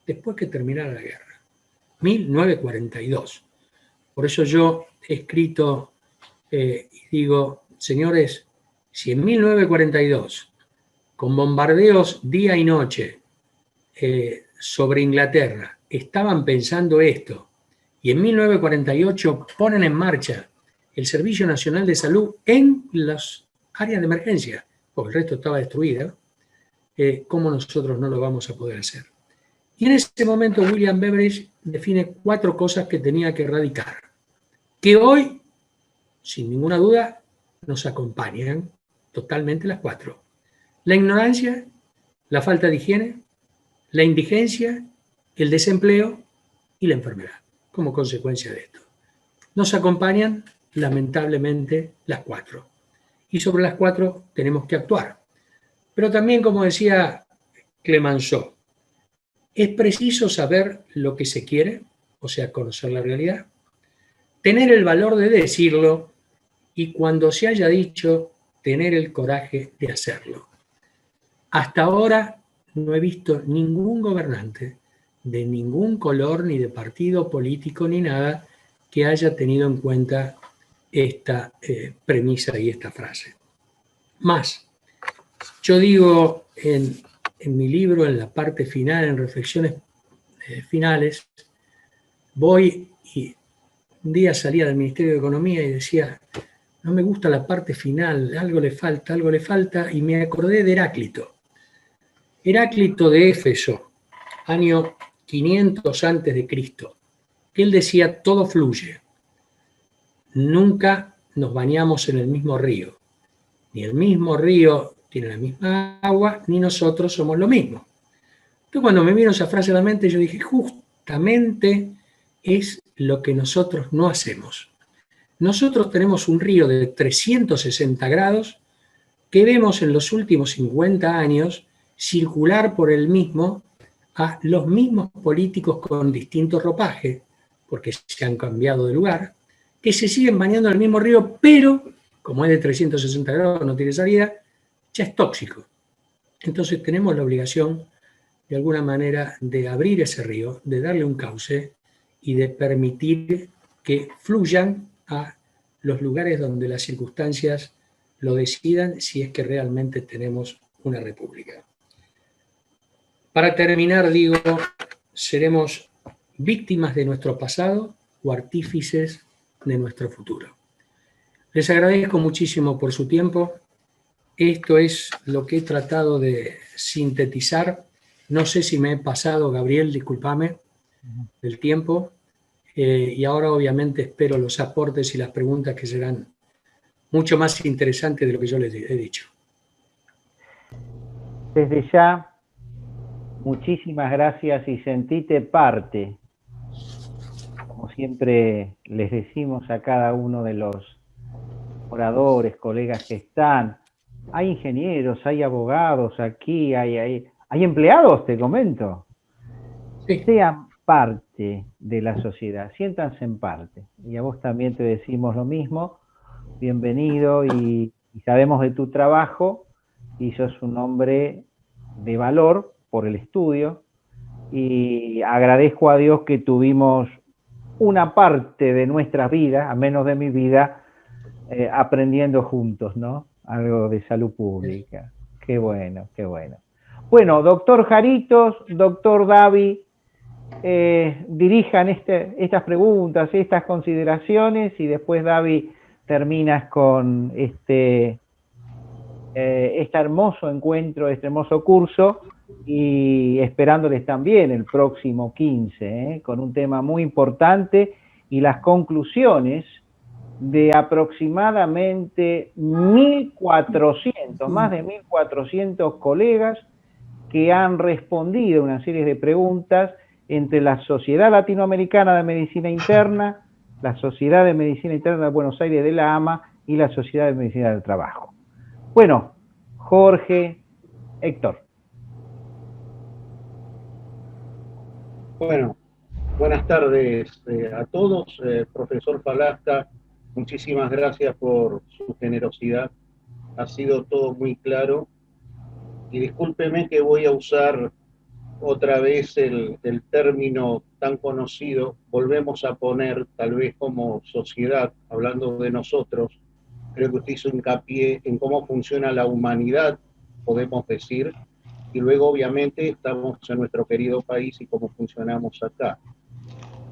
Después que terminara la guerra. 1942. Por eso yo he escrito y digo señores, si en 1942, con bombardeos día y noche sobre Inglaterra, estaban pensando esto, y en 1948 ponen en marcha el Servicio Nacional de Salud en las áreas de emergencia, porque el resto estaba destruido, ¿cómo nosotros no lo vamos a poder hacer? Y en ese momento William Beveridge define 4 cosas que tenía que erradicar, que hoy, sin ninguna duda, nos acompañan totalmente las 4. La ignorancia, la falta de higiene, la indigencia, el desempleo y la enfermedad, como consecuencia de esto. Nos acompañan, lamentablemente, las 4. Y sobre las 4 tenemos que actuar. Pero también, como decía Clemenceau, es preciso saber lo que se quiere, o sea, conocer la realidad, tener el valor de decirlo y cuando se haya dicho, tener el coraje de hacerlo. Hasta ahora no he visto ningún gobernante de ningún color, ni de partido político, ni nada, que haya tenido en cuenta esta premisa y esta frase. Más, yo digo en mi libro, en la parte final, en reflexiones finales, voy y un día salía del Ministerio de Economía y decía, no me gusta la parte final, algo le falta, y me acordé de Heráclito. Heráclito de Éfeso, año 500 antes de Cristo, que él decía, todo fluye. Nunca nos bañamos en el mismo río. Ni el mismo río tiene la misma agua, ni nosotros somos lo mismo. Entonces, cuando me vino esa frase a la mente, yo dije, justamente es lo que nosotros no hacemos. Nosotros tenemos un río de 360 grados que vemos en los últimos 50 años circular por el mismo a los mismos políticos con distinto ropaje, porque se han cambiado de lugar, que se siguen bañando en el mismo río, pero como es de 360 grados, no tiene salida, ya es tóxico. Entonces tenemos la obligación, de alguna manera, de abrir ese río, de darle un cauce y de permitir que fluyan a los lugares donde las circunstancias lo decidan, si es que realmente tenemos una república. Para terminar, digo, seremos víctimas de nuestro pasado o artífices de nuestro futuro. Les agradezco muchísimo por su tiempo. Esto es lo que he tratado de sintetizar. No sé si me he pasado, Gabriel, discúlpame, del tiempo. Y ahora obviamente espero los aportes y las preguntas que serán mucho más interesantes de lo que yo les he dicho. Desde ya, muchísimas gracias y sentite parte. Como siempre les decimos a cada uno de los oradores, colegas que están, hay ingenieros, hay abogados aquí, hay empleados, te comento. Sí. Sean parte de la sociedad, siéntanse en parte. Y a vos también te decimos lo mismo, bienvenido y sabemos de tu trabajo y sos un hombre de valor por el estudio y agradezco a Dios que tuvimos una parte de nuestras vidas, a menos de mi vida, aprendiendo juntos, ¿no? Algo de salud pública. Qué bueno, qué bueno. Bueno, doctor Jaritos, doctor Davi, dirijan estas preguntas, estas consideraciones y después, Davi, terminas con este hermoso encuentro, este hermoso curso y esperándoles también el próximo 15, con un tema muy importante y las conclusiones de aproximadamente 1.400, más de 1.400 colegas que han respondido una serie de preguntas entre la Sociedad Latinoamericana de Medicina Interna, la Sociedad de Medicina Interna de Buenos Aires de la AMA y la Sociedad de Medicina del Trabajo. Bueno, Jorge, Héctor. Bueno, buenas tardes a todos. Profesor Palasta, muchísimas gracias por su generosidad. Ha sido todo muy claro. Y discúlpeme que voy a usar otra vez el término tan conocido. Volvemos a poner, tal vez como sociedad, hablando de nosotros, Creo que usted hizo hincapié en cómo funciona la humanidad, podemos decir, y luego obviamente estamos en nuestro querido país y cómo funcionamos acá.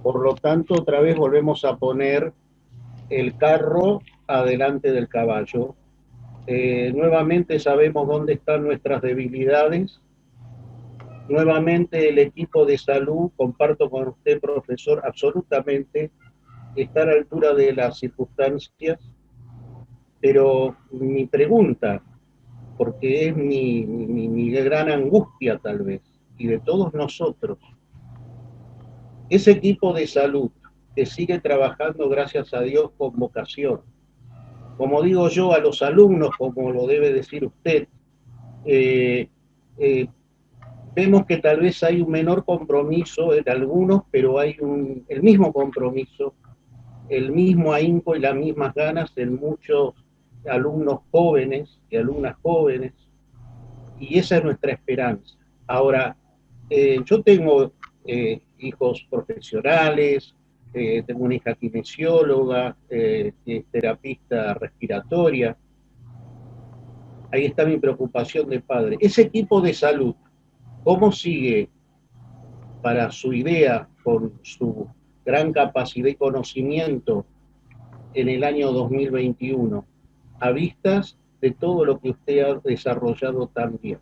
Por lo tanto, otra vez volvemos a poner el carro adelante del caballo. Nuevamente sabemos dónde están nuestras debilidades. Nuevamente el equipo de salud, comparto con usted, profesor, absolutamente está a la altura de las circunstancias, pero mi pregunta, porque es mi gran angustia tal vez, y de todos nosotros, ese equipo de salud que sigue trabajando, gracias a Dios, con vocación, como digo yo, a los alumnos, como lo debe decir usted, vemos que tal vez hay un menor compromiso en algunos, pero hay el mismo compromiso, el mismo ahínco y las mismas ganas en muchos alumnos jóvenes y alumnas jóvenes, y esa es nuestra esperanza. Ahora, yo tengo hijos profesionales, tengo una hija kinesióloga, que es terapista respiratoria. Ahí está mi preocupación de padre. Ese equipo de salud, ¿cómo sigue para su idea, con su gran capacidad y conocimiento en el año 2021, a vistas de todo lo que usted ha desarrollado tan bien?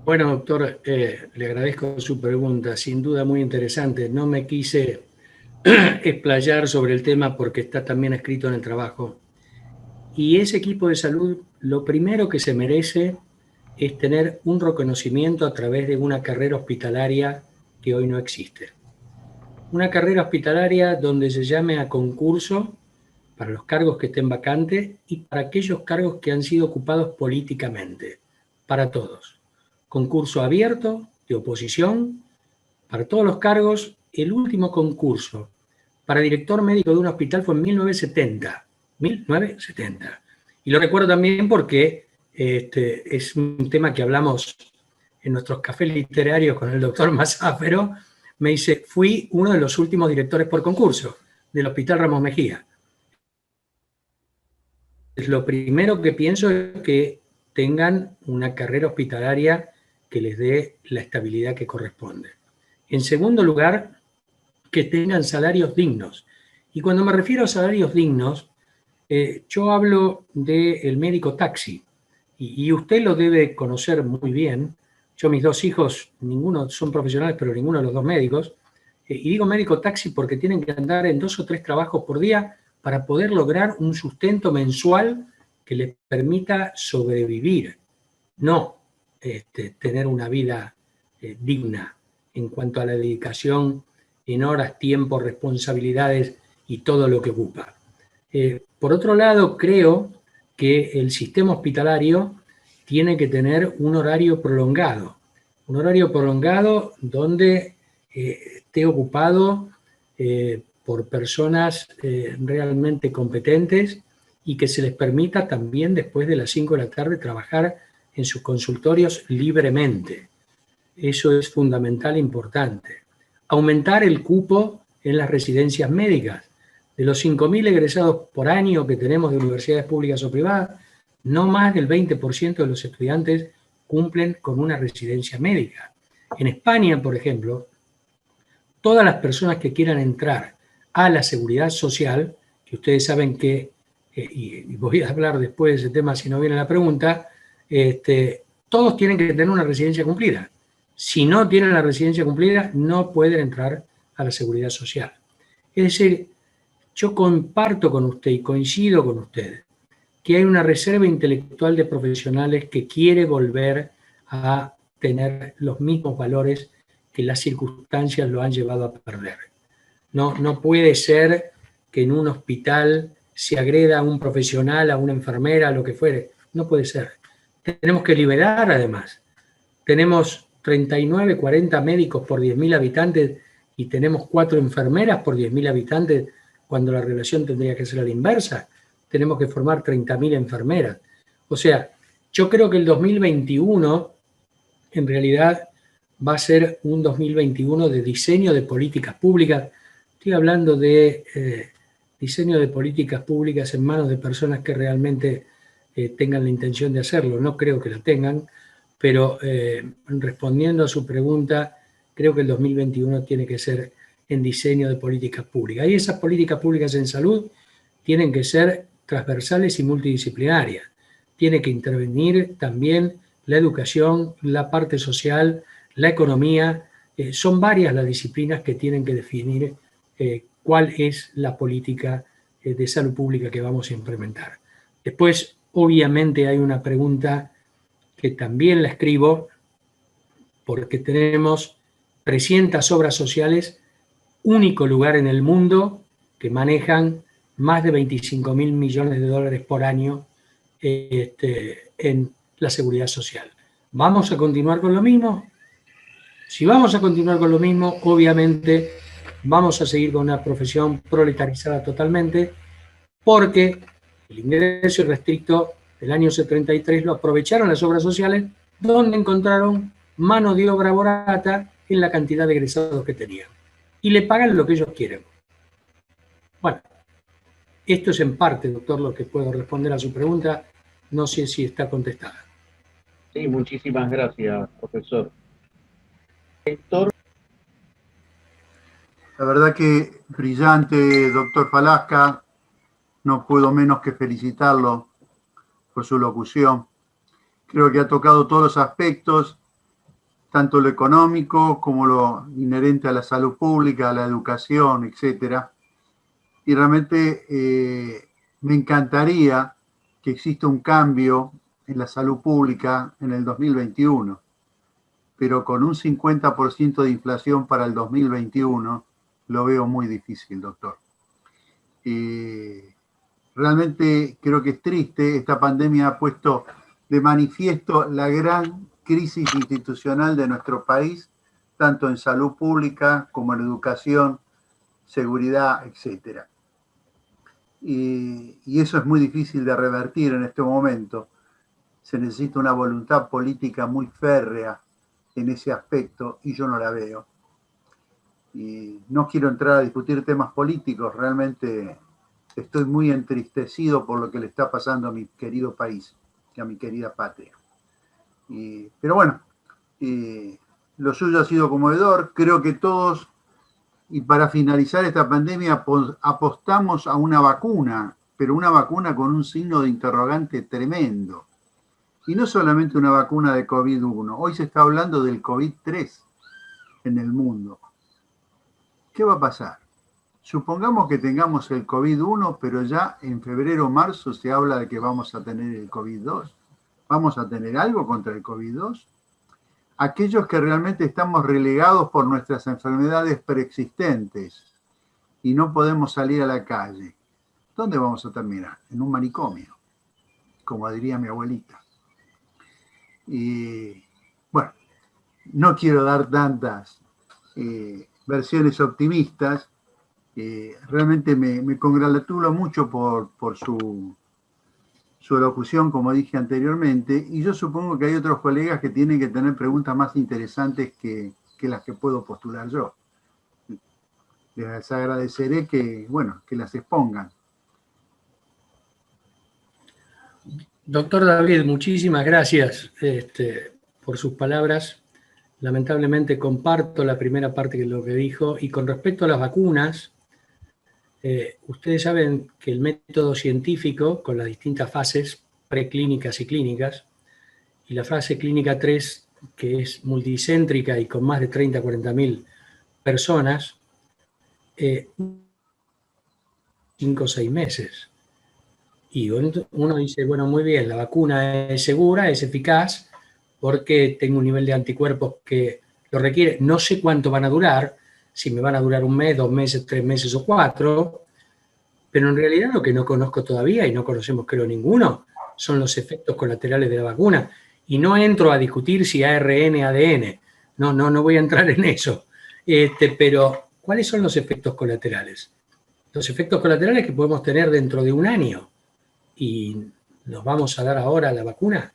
Bueno, doctor, le agradezco su pregunta, sin duda muy interesante. No me quise explayar sobre el tema porque está también escrito en el trabajo. Y ese equipo de salud, lo primero que se merece es tener un reconocimiento a través de una carrera hospitalaria que hoy no existe. Una carrera hospitalaria donde se llame a concurso para los cargos que estén vacantes y para aquellos cargos que han sido ocupados políticamente, para todos. Concurso abierto, de oposición, para todos los cargos. El último concurso para director médico de un hospital fue en 1970. 1970. Y lo recuerdo también porque es un tema que hablamos en nuestros cafés literarios con el doctor Masáfero. Me dice, fui uno de los últimos directores por concurso del Hospital Ramos Mejía. Lo primero que pienso es que tengan una carrera hospitalaria que les dé la estabilidad que corresponde. En segundo lugar, que tengan salarios dignos. Y cuando me refiero a salarios dignos, yo hablo del médico taxi. Y usted lo debe conocer muy bien. Yo, mis dos hijos, ninguno son profesionales, pero ninguno de los dos médicos. Y digo médico taxi porque tienen que andar en 2 o 3 trabajos por día para poder lograr un sustento mensual que les permita sobrevivir. No tener una vida digna en cuanto a la dedicación en horas, tiempo, responsabilidades y todo lo que ocupa. Por otro lado, creo que el sistema hospitalario tiene que tener un horario prolongado donde esté ocupado por personas realmente competentes y que se les permita también después de las 5 de la tarde trabajar en sus consultorios libremente. Eso es fundamental e importante. Aumentar el cupo en las residencias médicas. De los 5.000 egresados por año que tenemos de universidades públicas o privadas, no más del 20% de los estudiantes cumplen con una residencia médica. En España, por ejemplo, todas las personas que quieran entrar a la seguridad social, que ustedes saben que, y voy a hablar después de ese tema si no viene la pregunta, todos tienen que tener una residencia cumplida. Si no tienen la residencia cumplida, no pueden entrar a la seguridad social. Es decir, yo comparto con usted y coincido con usted que hay una reserva intelectual de profesionales que quiere volver a tener los mismos valores que las circunstancias lo han llevado a perder. No puede ser que en un hospital se agreda a un profesional, a una enfermera, a lo que fuere. No puede ser. Tenemos que liberar, además. Tenemos 39, 40 médicos por 10.000 habitantes y tenemos 4 enfermeras por 10.000 habitantes cuando la relación tendría que ser a la inversa. Tenemos que formar 30.000 enfermeras. O sea, yo creo que el 2021 en realidad va a ser un 2021 de diseño de políticas públicas. Estoy hablando de diseño de políticas públicas en manos de personas que realmente tengan la intención de hacerlo. No creo que la tengan, pero respondiendo a su pregunta, creo que el 2021 tiene que ser en diseño de políticas públicas. Y esas políticas públicas en salud tienen que ser transversales y multidisciplinarias. Tiene que intervenir también la educación, la parte social, la economía. Son varias las disciplinas que tienen que definir cuál es la política de salud pública que vamos a implementar. Después, obviamente, hay una pregunta que también la escribo porque tenemos 300 obras sociales, único lugar en el mundo que manejan más de 25.000 millones de dólares por año en la seguridad social. ¿Vamos a continuar con lo mismo? Si vamos a continuar con lo mismo, obviamente vamos a seguir con una profesión proletarizada totalmente, porque el ingreso irrestricto del año 73 lo aprovecharon las obras sociales, donde encontraron mano de obra barata en la cantidad de egresados que tenían. Y le pagan lo que ellos quieren. Bueno, esto es en parte, doctor, lo que puedo responder a su pregunta. No sé si está contestada. Sí, muchísimas gracias, profesor. Héctor. La verdad que brillante, doctor Falasca. No puedo menos que felicitarlo por su locución. Creo que ha tocado todos los aspectos, tanto lo económico como lo inherente a la salud pública, a la educación, etcétera. Y realmente me encantaría que exista un cambio en la salud pública en el 2021, pero con un 50% de inflación para el 2021 lo veo muy difícil, doctor. Realmente creo que es triste, esta pandemia ha puesto de manifiesto la gran crisis institucional de nuestro país, tanto en salud pública como en educación, seguridad, etcétera. Y eso es muy difícil de revertir en este momento. Se necesita una voluntad política muy férrea en ese aspecto y yo no la veo. Y no quiero entrar a discutir temas políticos, realmente estoy muy entristecido por lo que le está pasando a mi querido país y a mi querida patria. Pero bueno, lo suyo ha sido conmovedor. Creo que todos, y para finalizar esta pandemia, apostamos a una vacuna, pero una vacuna con un signo de interrogante tremendo. Y no solamente una vacuna de COVID-1, hoy se está hablando del COVID-3 en el mundo. ¿Qué va a pasar? Supongamos que tengamos el COVID-1, pero ya en febrero o marzo se habla de que vamos a tener el COVID-2. ¿Vamos a tener algo contra el COVID-2? Aquellos que realmente estamos relegados por nuestras enfermedades preexistentes y no podemos salir a la calle, ¿dónde vamos a terminar? En un manicomio, como diría mi abuelita. Y bueno, no quiero dar tantas versiones optimistas. Realmente me congratulo mucho por su locución, como dije anteriormente, y yo supongo que hay otros colegas que tienen que tener preguntas más interesantes que las que puedo postular yo. Les agradeceré que las expongan. Doctor David, muchísimas gracias por sus palabras. Lamentablemente comparto la primera parte de lo que dijo, y con respecto a las vacunas, ustedes saben que el método científico, con las distintas fases preclínicas y clínicas, y la fase clínica 3, que es multicéntrica y con más de 30 a 40.000 personas, 5 o 6 meses. Y uno dice, bueno, muy bien, la vacuna es segura, es eficaz, porque tengo un nivel de anticuerpos que lo requiere. No sé cuánto van a durar, si me van a durar 1 mes, 2 meses, 3 meses o 4, pero en realidad lo que no conozco todavía, y no conocemos creo ninguno, son los efectos colaterales de la vacuna. Y no entro a discutir si ARN, ADN, no voy a entrar en eso. Pero, ¿cuáles son los efectos colaterales? Los efectos colaterales que podemos tener dentro de 1 año, y nos vamos a dar ahora la vacuna.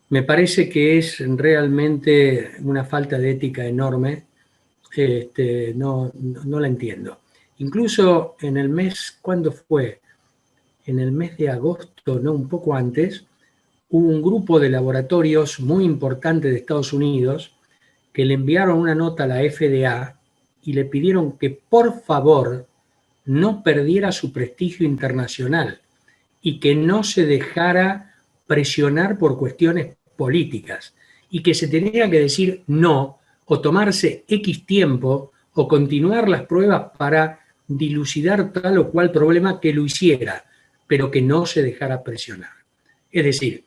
Me parece que es realmente una falta de ética enorme. No la entiendo. Incluso en el mes, ¿cuándo fue? En el mes de agosto, no, un poco antes, hubo un grupo de laboratorios muy importante de Estados Unidos que le enviaron una nota a la FDA y le pidieron que por favor no perdiera su prestigio internacional y que no se dejara presionar por cuestiones políticas y que se tenía que decir no o tomarse X tiempo o continuar las pruebas para dilucidar tal o cual problema, que lo hiciera, pero que no se dejara presionar. Es decir,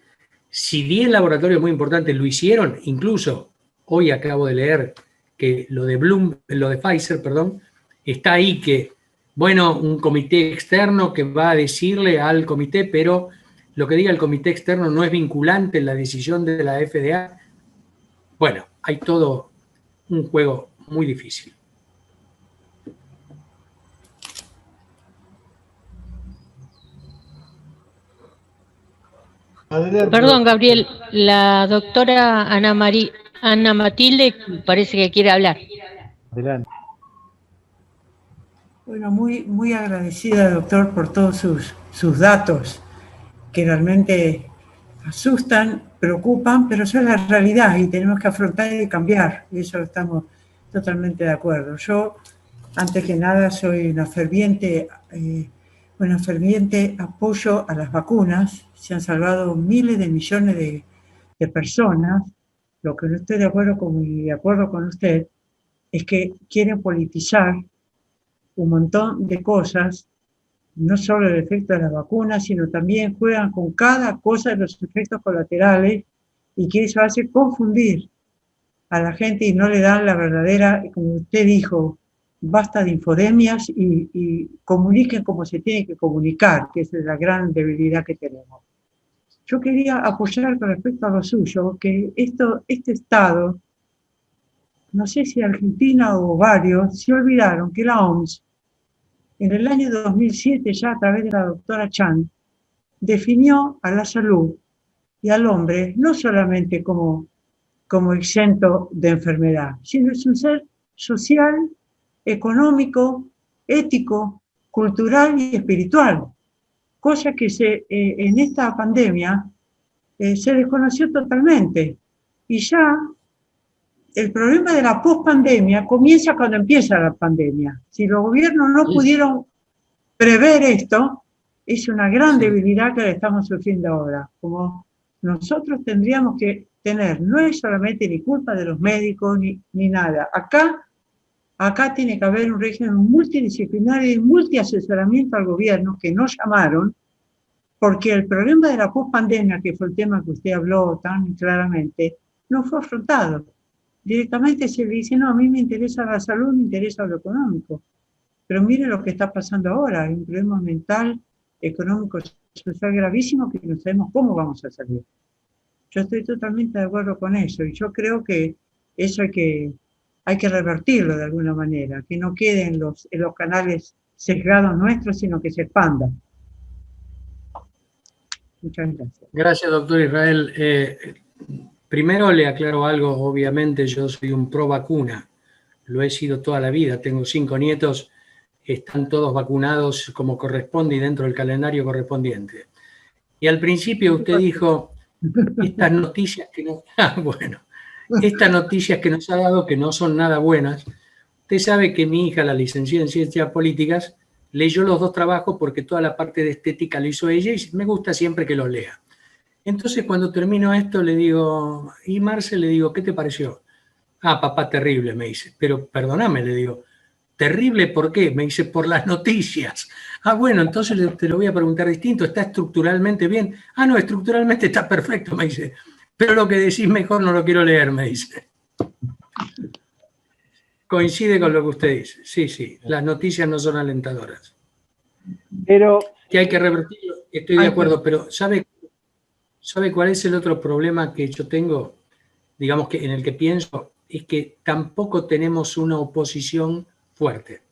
si 10 laboratorios muy importantes lo hicieron, incluso hoy acabo de leer que lo de Pfizer, perdón, está ahí que, bueno, un comité externo que va a decirle al comité, pero lo que diga el comité externo no es vinculante en la decisión de la FDA. Bueno, hay todo un juego muy difícil. Adelante. Perdón, Gabriel, la doctora Ana Matilde parece que quiere hablar. Adelante. Bueno, muy agradecida, doctor, por todos sus datos, que realmente asustan, preocupan, pero son la realidad y tenemos que afrontar y cambiar. Y eso estamos totalmente de acuerdo. Yo, antes que nada, soy una ferviente apoyo a las vacunas. Se han salvado miles de millones de personas. Lo que no estoy de acuerdo con usted es que quieren politizar un montón de cosas, no solo el efecto de las vacunas, sino también juegan con cada cosa de los efectos colaterales, y que eso hace confundir a la gente y no le dan la verdadera, como usted dijo, basta de infodemias y comuniquen como se tiene que comunicar, que esa es la gran debilidad que tenemos. Yo quería apoyar con respecto a lo suyo, que este Estado, no sé si Argentina o varios, se olvidaron que la OMS, en el año 2007, ya a través de la doctora Chan, definió a la salud y al hombre no solamente como exento de enfermedad, sino es un ser social, económico, ético, cultural y espiritual, cosa que en esta pandemia se desconoció totalmente. Y ya el problema de la pospandemia comienza cuando empieza la pandemia. Si los gobiernos no pudieron prever esto, es una gran debilidad que le estamos sufriendo ahora. Como nosotros tendríamos que tener, no es solamente ni culpa de los médicos ni nada. Acá tiene que haber un régimen multidisciplinario y multiasesoramiento al gobierno, que no llamaron, porque el problema de la pospandemia, que fue el tema que usted habló tan claramente, no fue afrontado. Directamente se le dice, no, a mí me interesa la salud, me interesa lo económico. Pero mire lo que está pasando ahora, hay un problema mental, económico, social gravísimo que no sabemos cómo vamos a salir. Yo estoy totalmente de acuerdo con eso y yo creo que eso hay que revertirlo de alguna manera, que no quede en los canales sesgados nuestros, sino que se expanda. Muchas gracias. Gracias, doctor Israel. Primero le aclaro algo, obviamente yo soy un pro vacuna, lo he sido toda la vida, tengo 5 nietos, están todos vacunados como corresponde y dentro del calendario correspondiente. Y al principio usted dijo, estas noticias que estas noticias que nos ha dado que no son nada buenas. Usted sabe que mi hija, la licenciada en Ciencias Políticas, leyó los 2 trabajos porque toda la parte de estética lo hizo ella y me gusta siempre que los lea. Entonces, cuando termino esto, le digo, y Marce, le digo, ¿qué te pareció? Ah, papá, terrible, me dice. Pero perdóname, le digo, ¿terrible por qué? Me dice, por las noticias. Ah, bueno, entonces te lo voy a preguntar distinto. ¿Está estructuralmente bien? Ah, no, estructuralmente está perfecto, me dice. Pero lo que decís mejor no lo quiero leer, me dice. Coincide con lo que usted dice. Sí, las noticias no son alentadoras. Pero que hay que revertirlo, estoy de acuerdo, pero ¿sabe cuál es el otro problema que yo tengo? Digamos que en el que pienso, es que tampoco tenemos una oposición fuerte.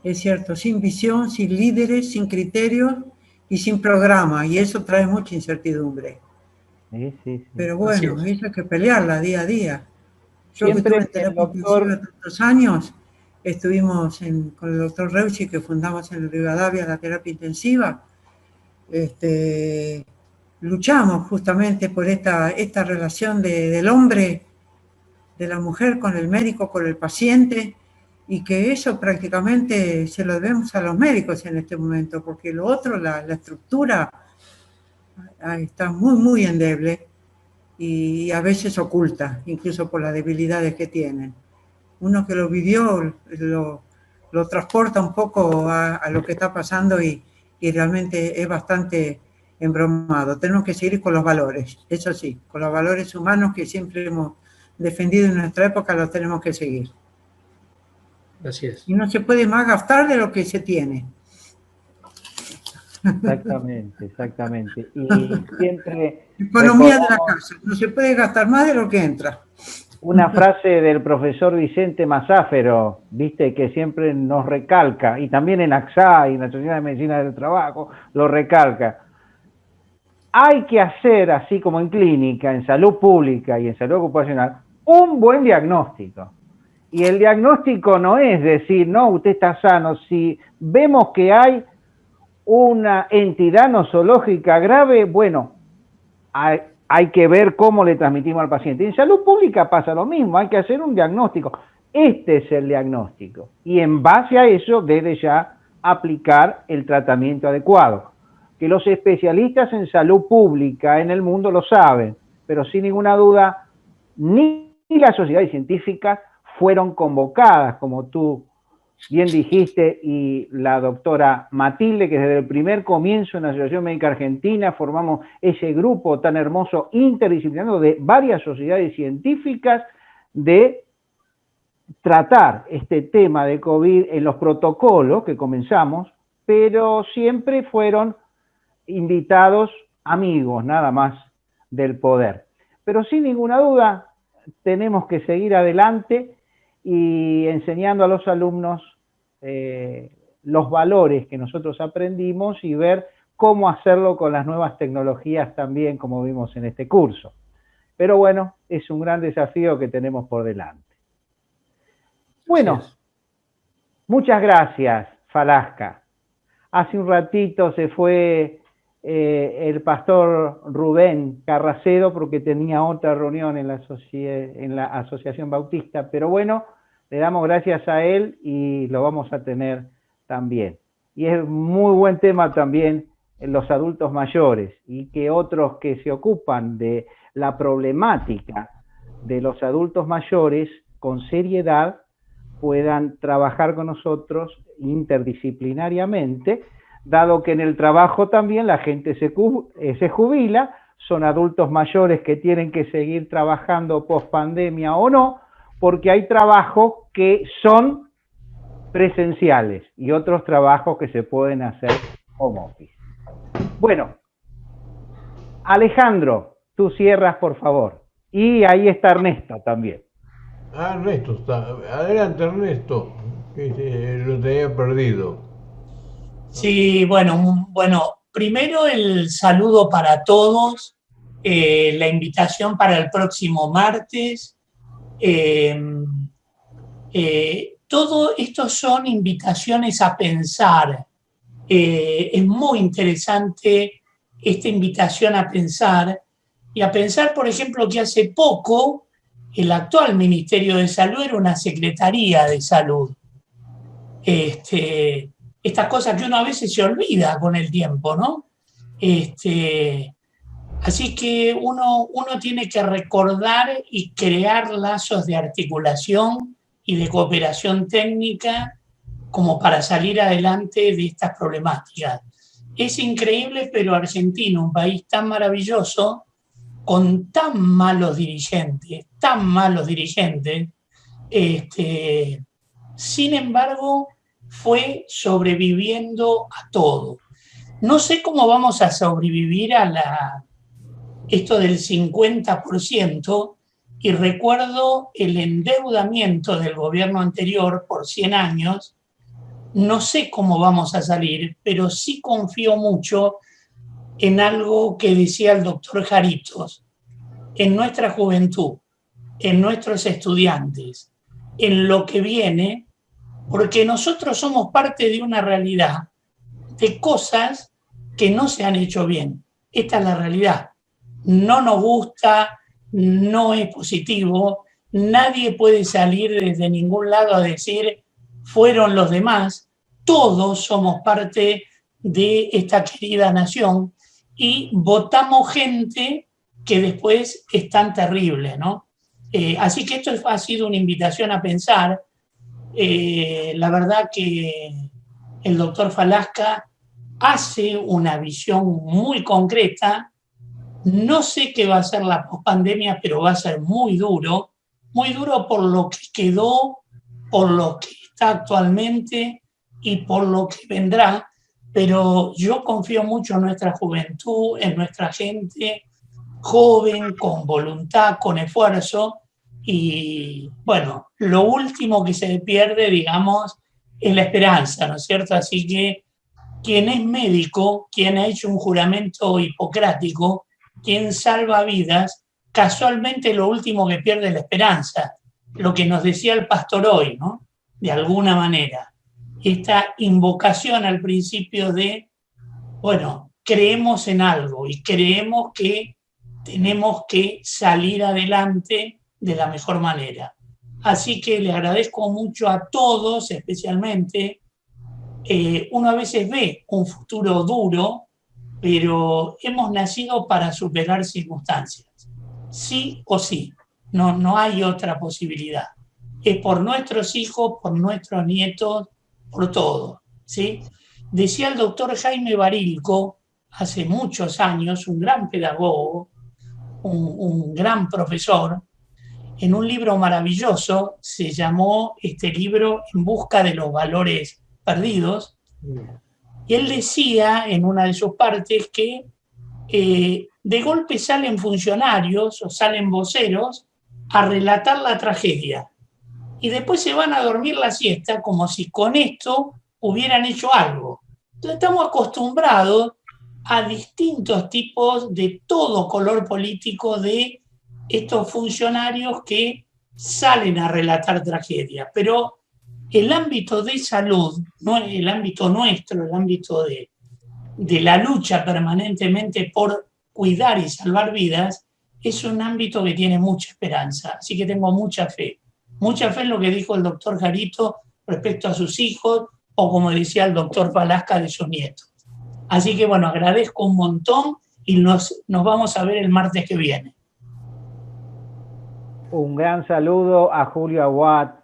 Es cierto, sin visión, sin líderes, sin criterios y sin programa, y eso trae mucha incertidumbre. Sí. Pero bueno, eso hay que pelearla día a día. Yo que Siempre estuve en terapia intensiva tantos años, estuvimos con el doctor Reuchi, que fundamos en Rivadavia la terapia intensiva, luchamos justamente por esta relación del hombre, de la mujer con el médico, con el paciente, y que eso prácticamente se lo debemos a los médicos en este momento, porque lo otro, la estructura, está muy, muy endeble y a veces oculta, incluso por las debilidades que tienen. Uno que lo vivió lo transporta un poco a lo que está pasando y realmente es bastante embromado. Tenemos que seguir con los valores, eso sí, con los valores humanos que siempre hemos defendido en nuestra época, los tenemos que seguir. Así es. Y no se puede más gastar de lo que se tiene. Exactamente. Y siempre... Economía de la casa, no se puede gastar más de lo que entra. Una frase del profesor Vicente Masáfero, viste, que siempre nos recalca, y también en AXA y en la Sociedad de Medicina del Trabajo, lo recalca. Hay que hacer, así como en clínica, en salud pública y en salud ocupacional, un buen diagnóstico. Y el diagnóstico no es decir, no, usted está sano. Si vemos que hay una entidad nosológica grave, bueno, hay que ver cómo le transmitimos al paciente. En salud pública pasa lo mismo, hay que hacer un diagnóstico. Este es el diagnóstico. Y en base a eso debe ya aplicar el tratamiento adecuado. Que los especialistas en salud pública en el mundo lo saben, pero sin ninguna duda, ni las sociedades científicas fueron convocadas, como tú bien dijiste, y la doctora Matilde, que desde el primer comienzo en la Asociación Médica Argentina formamos ese grupo tan hermoso interdisciplinario de varias sociedades científicas de tratar este tema de COVID en los protocolos que comenzamos, pero siempre fueron invitados amigos nada más del poder. Pero sin ninguna duda tenemos que seguir adelante y enseñando a los alumnos los valores que nosotros aprendimos y ver cómo hacerlo con las nuevas tecnologías también, como vimos en este curso. Pero bueno, es un gran desafío que tenemos por delante. Bueno, muchas gracias, Falasca. Hace un ratito se fue el pastor Rubén Carracedo porque tenía otra reunión en la Asociación Bautista, pero bueno, le damos gracias a él y lo vamos a tener también. Y es muy buen tema también en los adultos mayores y que otros que se ocupan de la problemática de los adultos mayores con seriedad puedan trabajar con nosotros interdisciplinariamente, dado que en el trabajo también la gente se jubila, son adultos mayores que tienen que seguir trabajando post pandemia o no, porque hay trabajos que son presenciales y otros trabajos que se pueden hacer home office. Bueno, Alejandro, tú cierras por favor. Y ahí está Ernesto también. Ernesto está. Adelante, Ernesto, que lo tenía perdido. Sí, bueno, primero el saludo para todos, la invitación para el próximo martes. Todo esto son invitaciones a pensar. Es muy interesante esta invitación a pensar y a pensar, por ejemplo, que hace poco el actual Ministerio de Salud era una Secretaría de Salud. Estas cosas que uno a veces se olvida con el tiempo, ¿no? Así que uno tiene que recordar y crear lazos de articulación y de cooperación técnica como para salir adelante de estas problemáticas. Es increíble, pero Argentina, un país tan maravilloso, con tan malos dirigentes, sin embargo, fue sobreviviendo a todo. No sé cómo vamos a sobrevivir a esto del 50%, y recuerdo el endeudamiento del gobierno anterior por 100 años. No sé cómo vamos a salir, pero sí confío mucho en algo que decía el doctor Jaritos. en nuestra juventud, en nuestros estudiantes, en lo que viene, porque nosotros somos parte de una realidad de cosas que no se han hecho bien. Esta es la realidad. No nos gusta, no es positivo, nadie puede salir desde ningún lado a decir fueron los demás, todos somos parte de esta querida nación y votamos gente que después es tan terrible, ¿no? Así que esto ha sido una invitación a pensar. La verdad que el doctor Falasca hace una visión muy concreta. No sé qué va a ser la pospandemia, pero va a ser muy duro por lo que quedó, por lo que está actualmente y por lo que vendrá. Pero yo confío mucho en nuestra juventud, en nuestra gente joven, con voluntad, con esfuerzo. Y bueno, lo último que se pierde, digamos, es la esperanza, ¿no es cierto? Así que quien es médico, quien ha hecho un juramento hipocrático, quien salva vidas, casualmente lo último que pierde es la esperanza. Lo que nos decía el pastor hoy, ¿no? De alguna manera. Esta invocación al principio de, bueno, creemos en algo y creemos que tenemos que salir adelante de la mejor manera. Así que le agradezco mucho a todos, especialmente. Uno a veces ve un futuro duro, pero hemos nacido para superar circunstancias. Sí o sí, no hay otra posibilidad. Es por nuestros hijos, por nuestros nietos, por todo, ¿sí? Decía el doctor Jaime Barilco, hace muchos años, un gran pedagogo, un gran profesor, en un libro maravilloso, se llamó este libro En busca de los valores perdidos, y él decía en una de sus partes que de golpe salen funcionarios o salen voceros a relatar la tragedia y después se van a dormir la siesta como si con esto hubieran hecho algo. Entonces estamos acostumbrados a distintos tipos de todo color político de estos funcionarios que salen a relatar tragedias, pero el ámbito de salud, no el ámbito nuestro, el ámbito de la lucha permanentemente por cuidar y salvar vidas, es un ámbito que tiene mucha esperanza. Así que tengo mucha fe en lo que dijo el doctor Jarito respecto a sus hijos, o como decía el doctor Falasca, de sus nietos. Así que bueno, agradezco un montón y nos vamos a ver el martes que viene. Un gran saludo a Julio Aguat,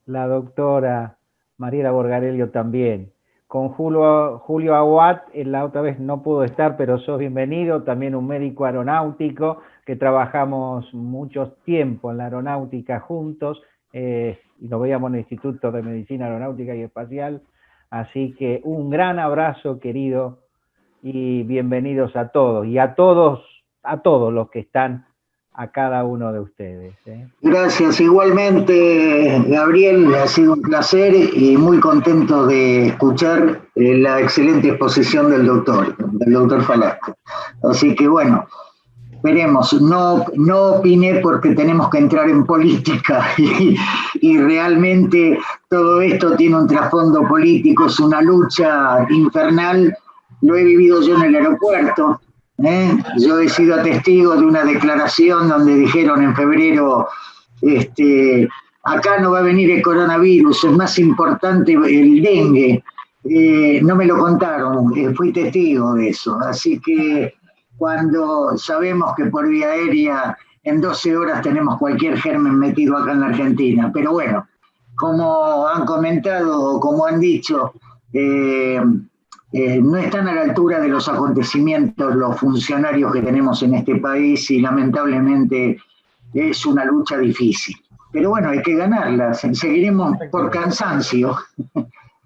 la doctora Mariela Borgarello también. Con Julio Aguat, la otra vez no pudo estar, pero sos bienvenido, también un médico aeronáutico, que trabajamos mucho tiempo en la aeronáutica juntos, y nos veíamos en el Instituto de Medicina Aeronáutica y Espacial, así que un gran abrazo, querido, y bienvenidos a todos, y a todos los que están, a cada uno de ustedes. Gracias, igualmente, Gabriel, ha sido un placer y muy contento de escuchar la excelente exposición del doctor Falasca. Así que bueno, veremos, no opiné porque tenemos que entrar en política y realmente todo esto tiene un trasfondo político, es una lucha infernal, lo he vivido yo en el aeropuerto. Yo he sido testigo de una declaración donde dijeron en febrero, acá no va a venir el coronavirus, es más importante el dengue. No me lo contaron, fui testigo de eso. Así que cuando sabemos que por vía aérea en 12 horas tenemos cualquier germen metido acá en la Argentina. Pero bueno, como han comentado, como han dicho, no están a la altura de los acontecimientos los funcionarios que tenemos en este país y lamentablemente es una lucha difícil. Pero bueno, hay que ganarla, seguiremos por cansancio.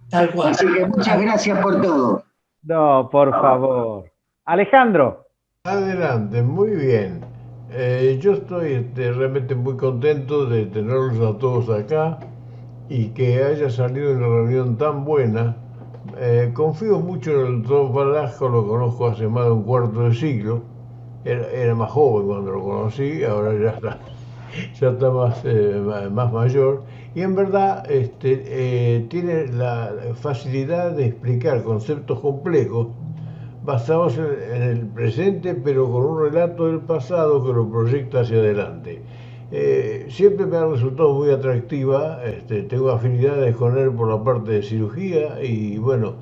Tal cual. Así que muchas gracias por todo. No, por favor. Alejandro. Adelante, muy bien. Yo estoy realmente muy contento de tenerlos a todos acá y que haya salido una reunión tan buena. Confío mucho en el doctor Falasca, lo conozco hace más de un cuarto de siglo, era más joven cuando lo conocí, ahora ya está más mayor, y en verdad tiene la facilidad de explicar conceptos complejos basados en el presente, pero con un relato del pasado que lo proyecta hacia adelante. Siempre me ha resultado muy atractiva, tengo afinidades con él por la parte de cirugía y bueno,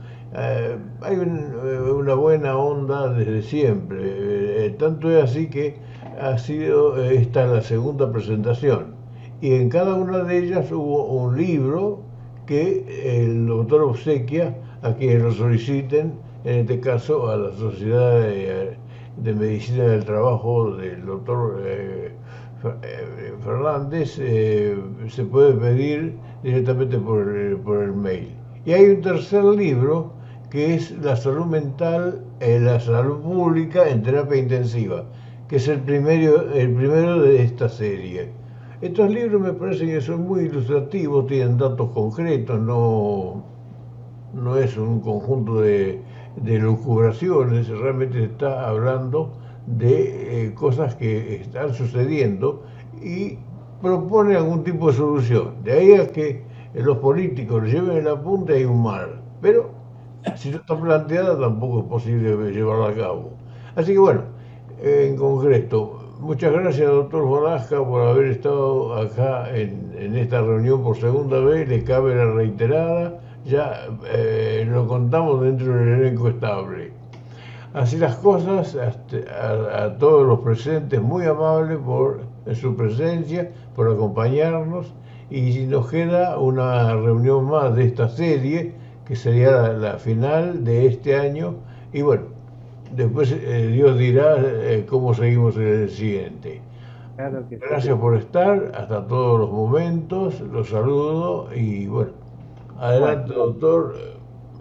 hay una buena onda desde siempre, tanto es así que ha sido esta la segunda presentación y en cada una de ellas hubo un libro que el doctor obsequia a quienes lo soliciten, en este caso a la Sociedad de Medicina del Trabajo del doctor Fernández, se puede pedir directamente por el mail. Y hay un tercer libro que es la salud mental, la salud pública en terapia intensiva, que es el primero de esta serie. Estos libros me parecen que son muy ilustrativos, tienen datos concretos, no es un conjunto de lucubraciones, realmente se está hablando de cosas que están sucediendo y propone algún tipo de solución. De ahí a que los políticos lo lleven en la punta hay un mal, pero si no está planteada tampoco es posible llevarla a cabo. Así que bueno, en concreto, muchas gracias doctor Falasca por haber estado acá en esta reunión por segunda vez, le cabe la reiterada, ya lo contamos dentro del elenco estable. Así las cosas, a todos los presentes, muy amables por su presencia, por acompañarnos, y nos queda una reunión más de esta serie, que sería la final de este año, y bueno, después Dios dirá cómo seguimos en el siguiente. Claro que Gracias sí. por estar, hasta todos los momentos, los saludo, y bueno, adelante doctor.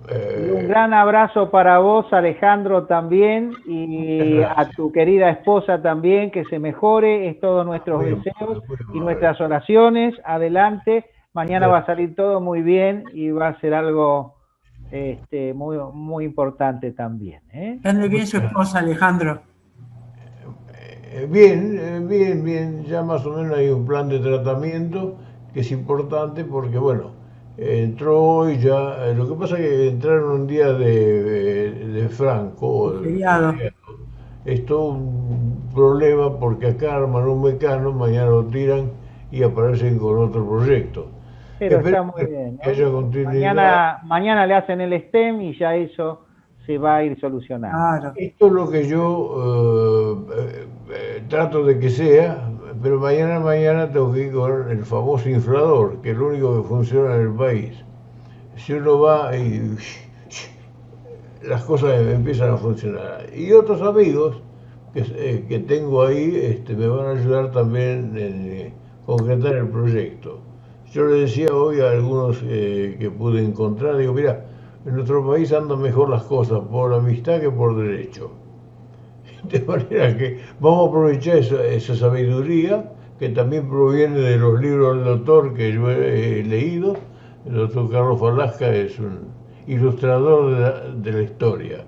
Y un gran abrazo para vos, Alejandro, también, y a tu querida esposa también, que se mejore, es todos nuestros deseos y nuestras oraciones. Adelante, mañana va a salir todo muy bien y va a ser algo muy, muy importante también. ¿Anda bien su esposa, Alejandro? Bien, ya más o menos hay un plan de tratamiento que es importante porque, bueno, entró hoy ya, lo que pasa es que entraron un día de Franco, es todo un problema porque acá arman un mecano, mañana lo tiran y aparecen con otro proyecto. Pero está muy bien, ¿no? Que haya continuidad. Mañana le hacen el STEM y ya eso se va a ir solucionando. Claro. Esto es lo que yo trato de que sea, pero mañana tengo que ir con el famoso inflador, que es lo único que funciona en el país. Si uno va y las cosas empiezan a funcionar. Y otros amigos que tengo ahí me van a ayudar también en concretar el proyecto. Yo le decía hoy a algunos que pude encontrar, digo, mira, en nuestro país andan mejor las cosas por amistad que por derecho. De manera que vamos a aprovechar esa sabiduría que también proviene de los libros del doctor que yo he leído. El doctor Carlos Falasca es un ilustrador de la historia.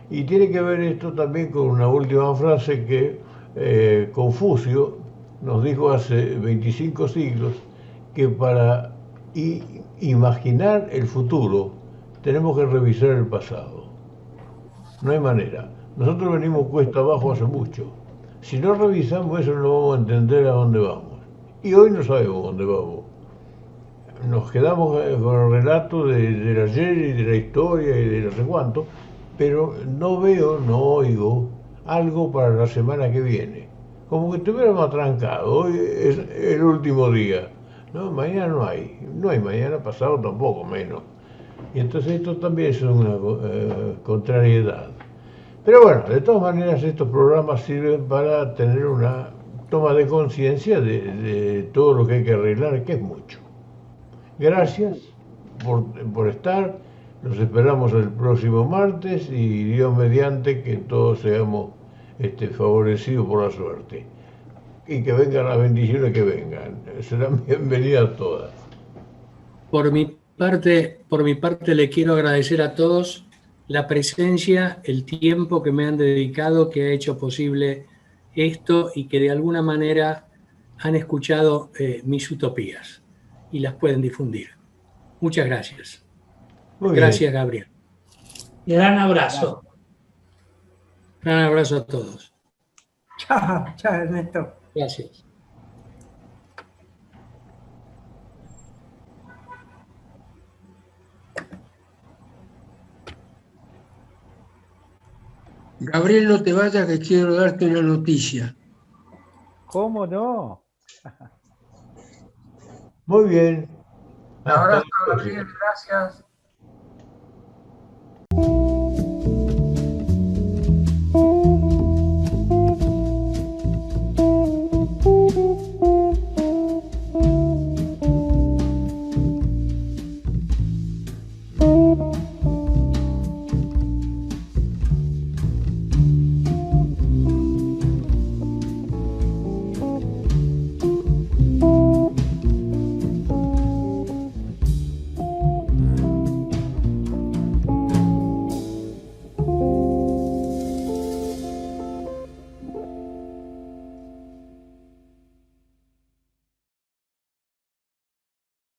Y tiene que ver esto también con una última frase que Confucio nos dijo hace 25 siglos, que para imaginar el futuro tenemos que revisar el pasado. No hay manera. Nosotros venimos cuesta abajo hace mucho. Si no revisamos eso no vamos a entender a dónde vamos. Y hoy no sabemos dónde vamos. Nos quedamos con el relato del ayer y de la historia y de no sé cuánto, pero no veo, no oigo algo para la semana que viene. Como que estuviéramos atrancados. Hoy es el último día. No, mañana no hay mañana, pasado tampoco, menos. Y entonces esto también es una contrariedad. Pero bueno, de todas maneras estos programas sirven para tener una toma de conciencia de todo lo que hay que arreglar, que es mucho. Gracias por estar, los esperamos el próximo martes y Dios mediante que todos seamos favorecidos por la suerte. Y que vengan las bendiciones que vengan, serán bienvenidas todas. Por mi parte le quiero agradecer a todos la presencia, el tiempo que me han dedicado, que ha hecho posible esto y que de alguna manera han escuchado mis utopías y las pueden difundir. Muchas gracias. Gracias, Gabriel. Gran abrazo. Gran abrazo a todos. Chao, chao, Ernesto. Gracias. Gabriel, no te vayas, que quiero darte una noticia. ¿Cómo no? Muy bien. Un abrazo, Gabriel, gracias.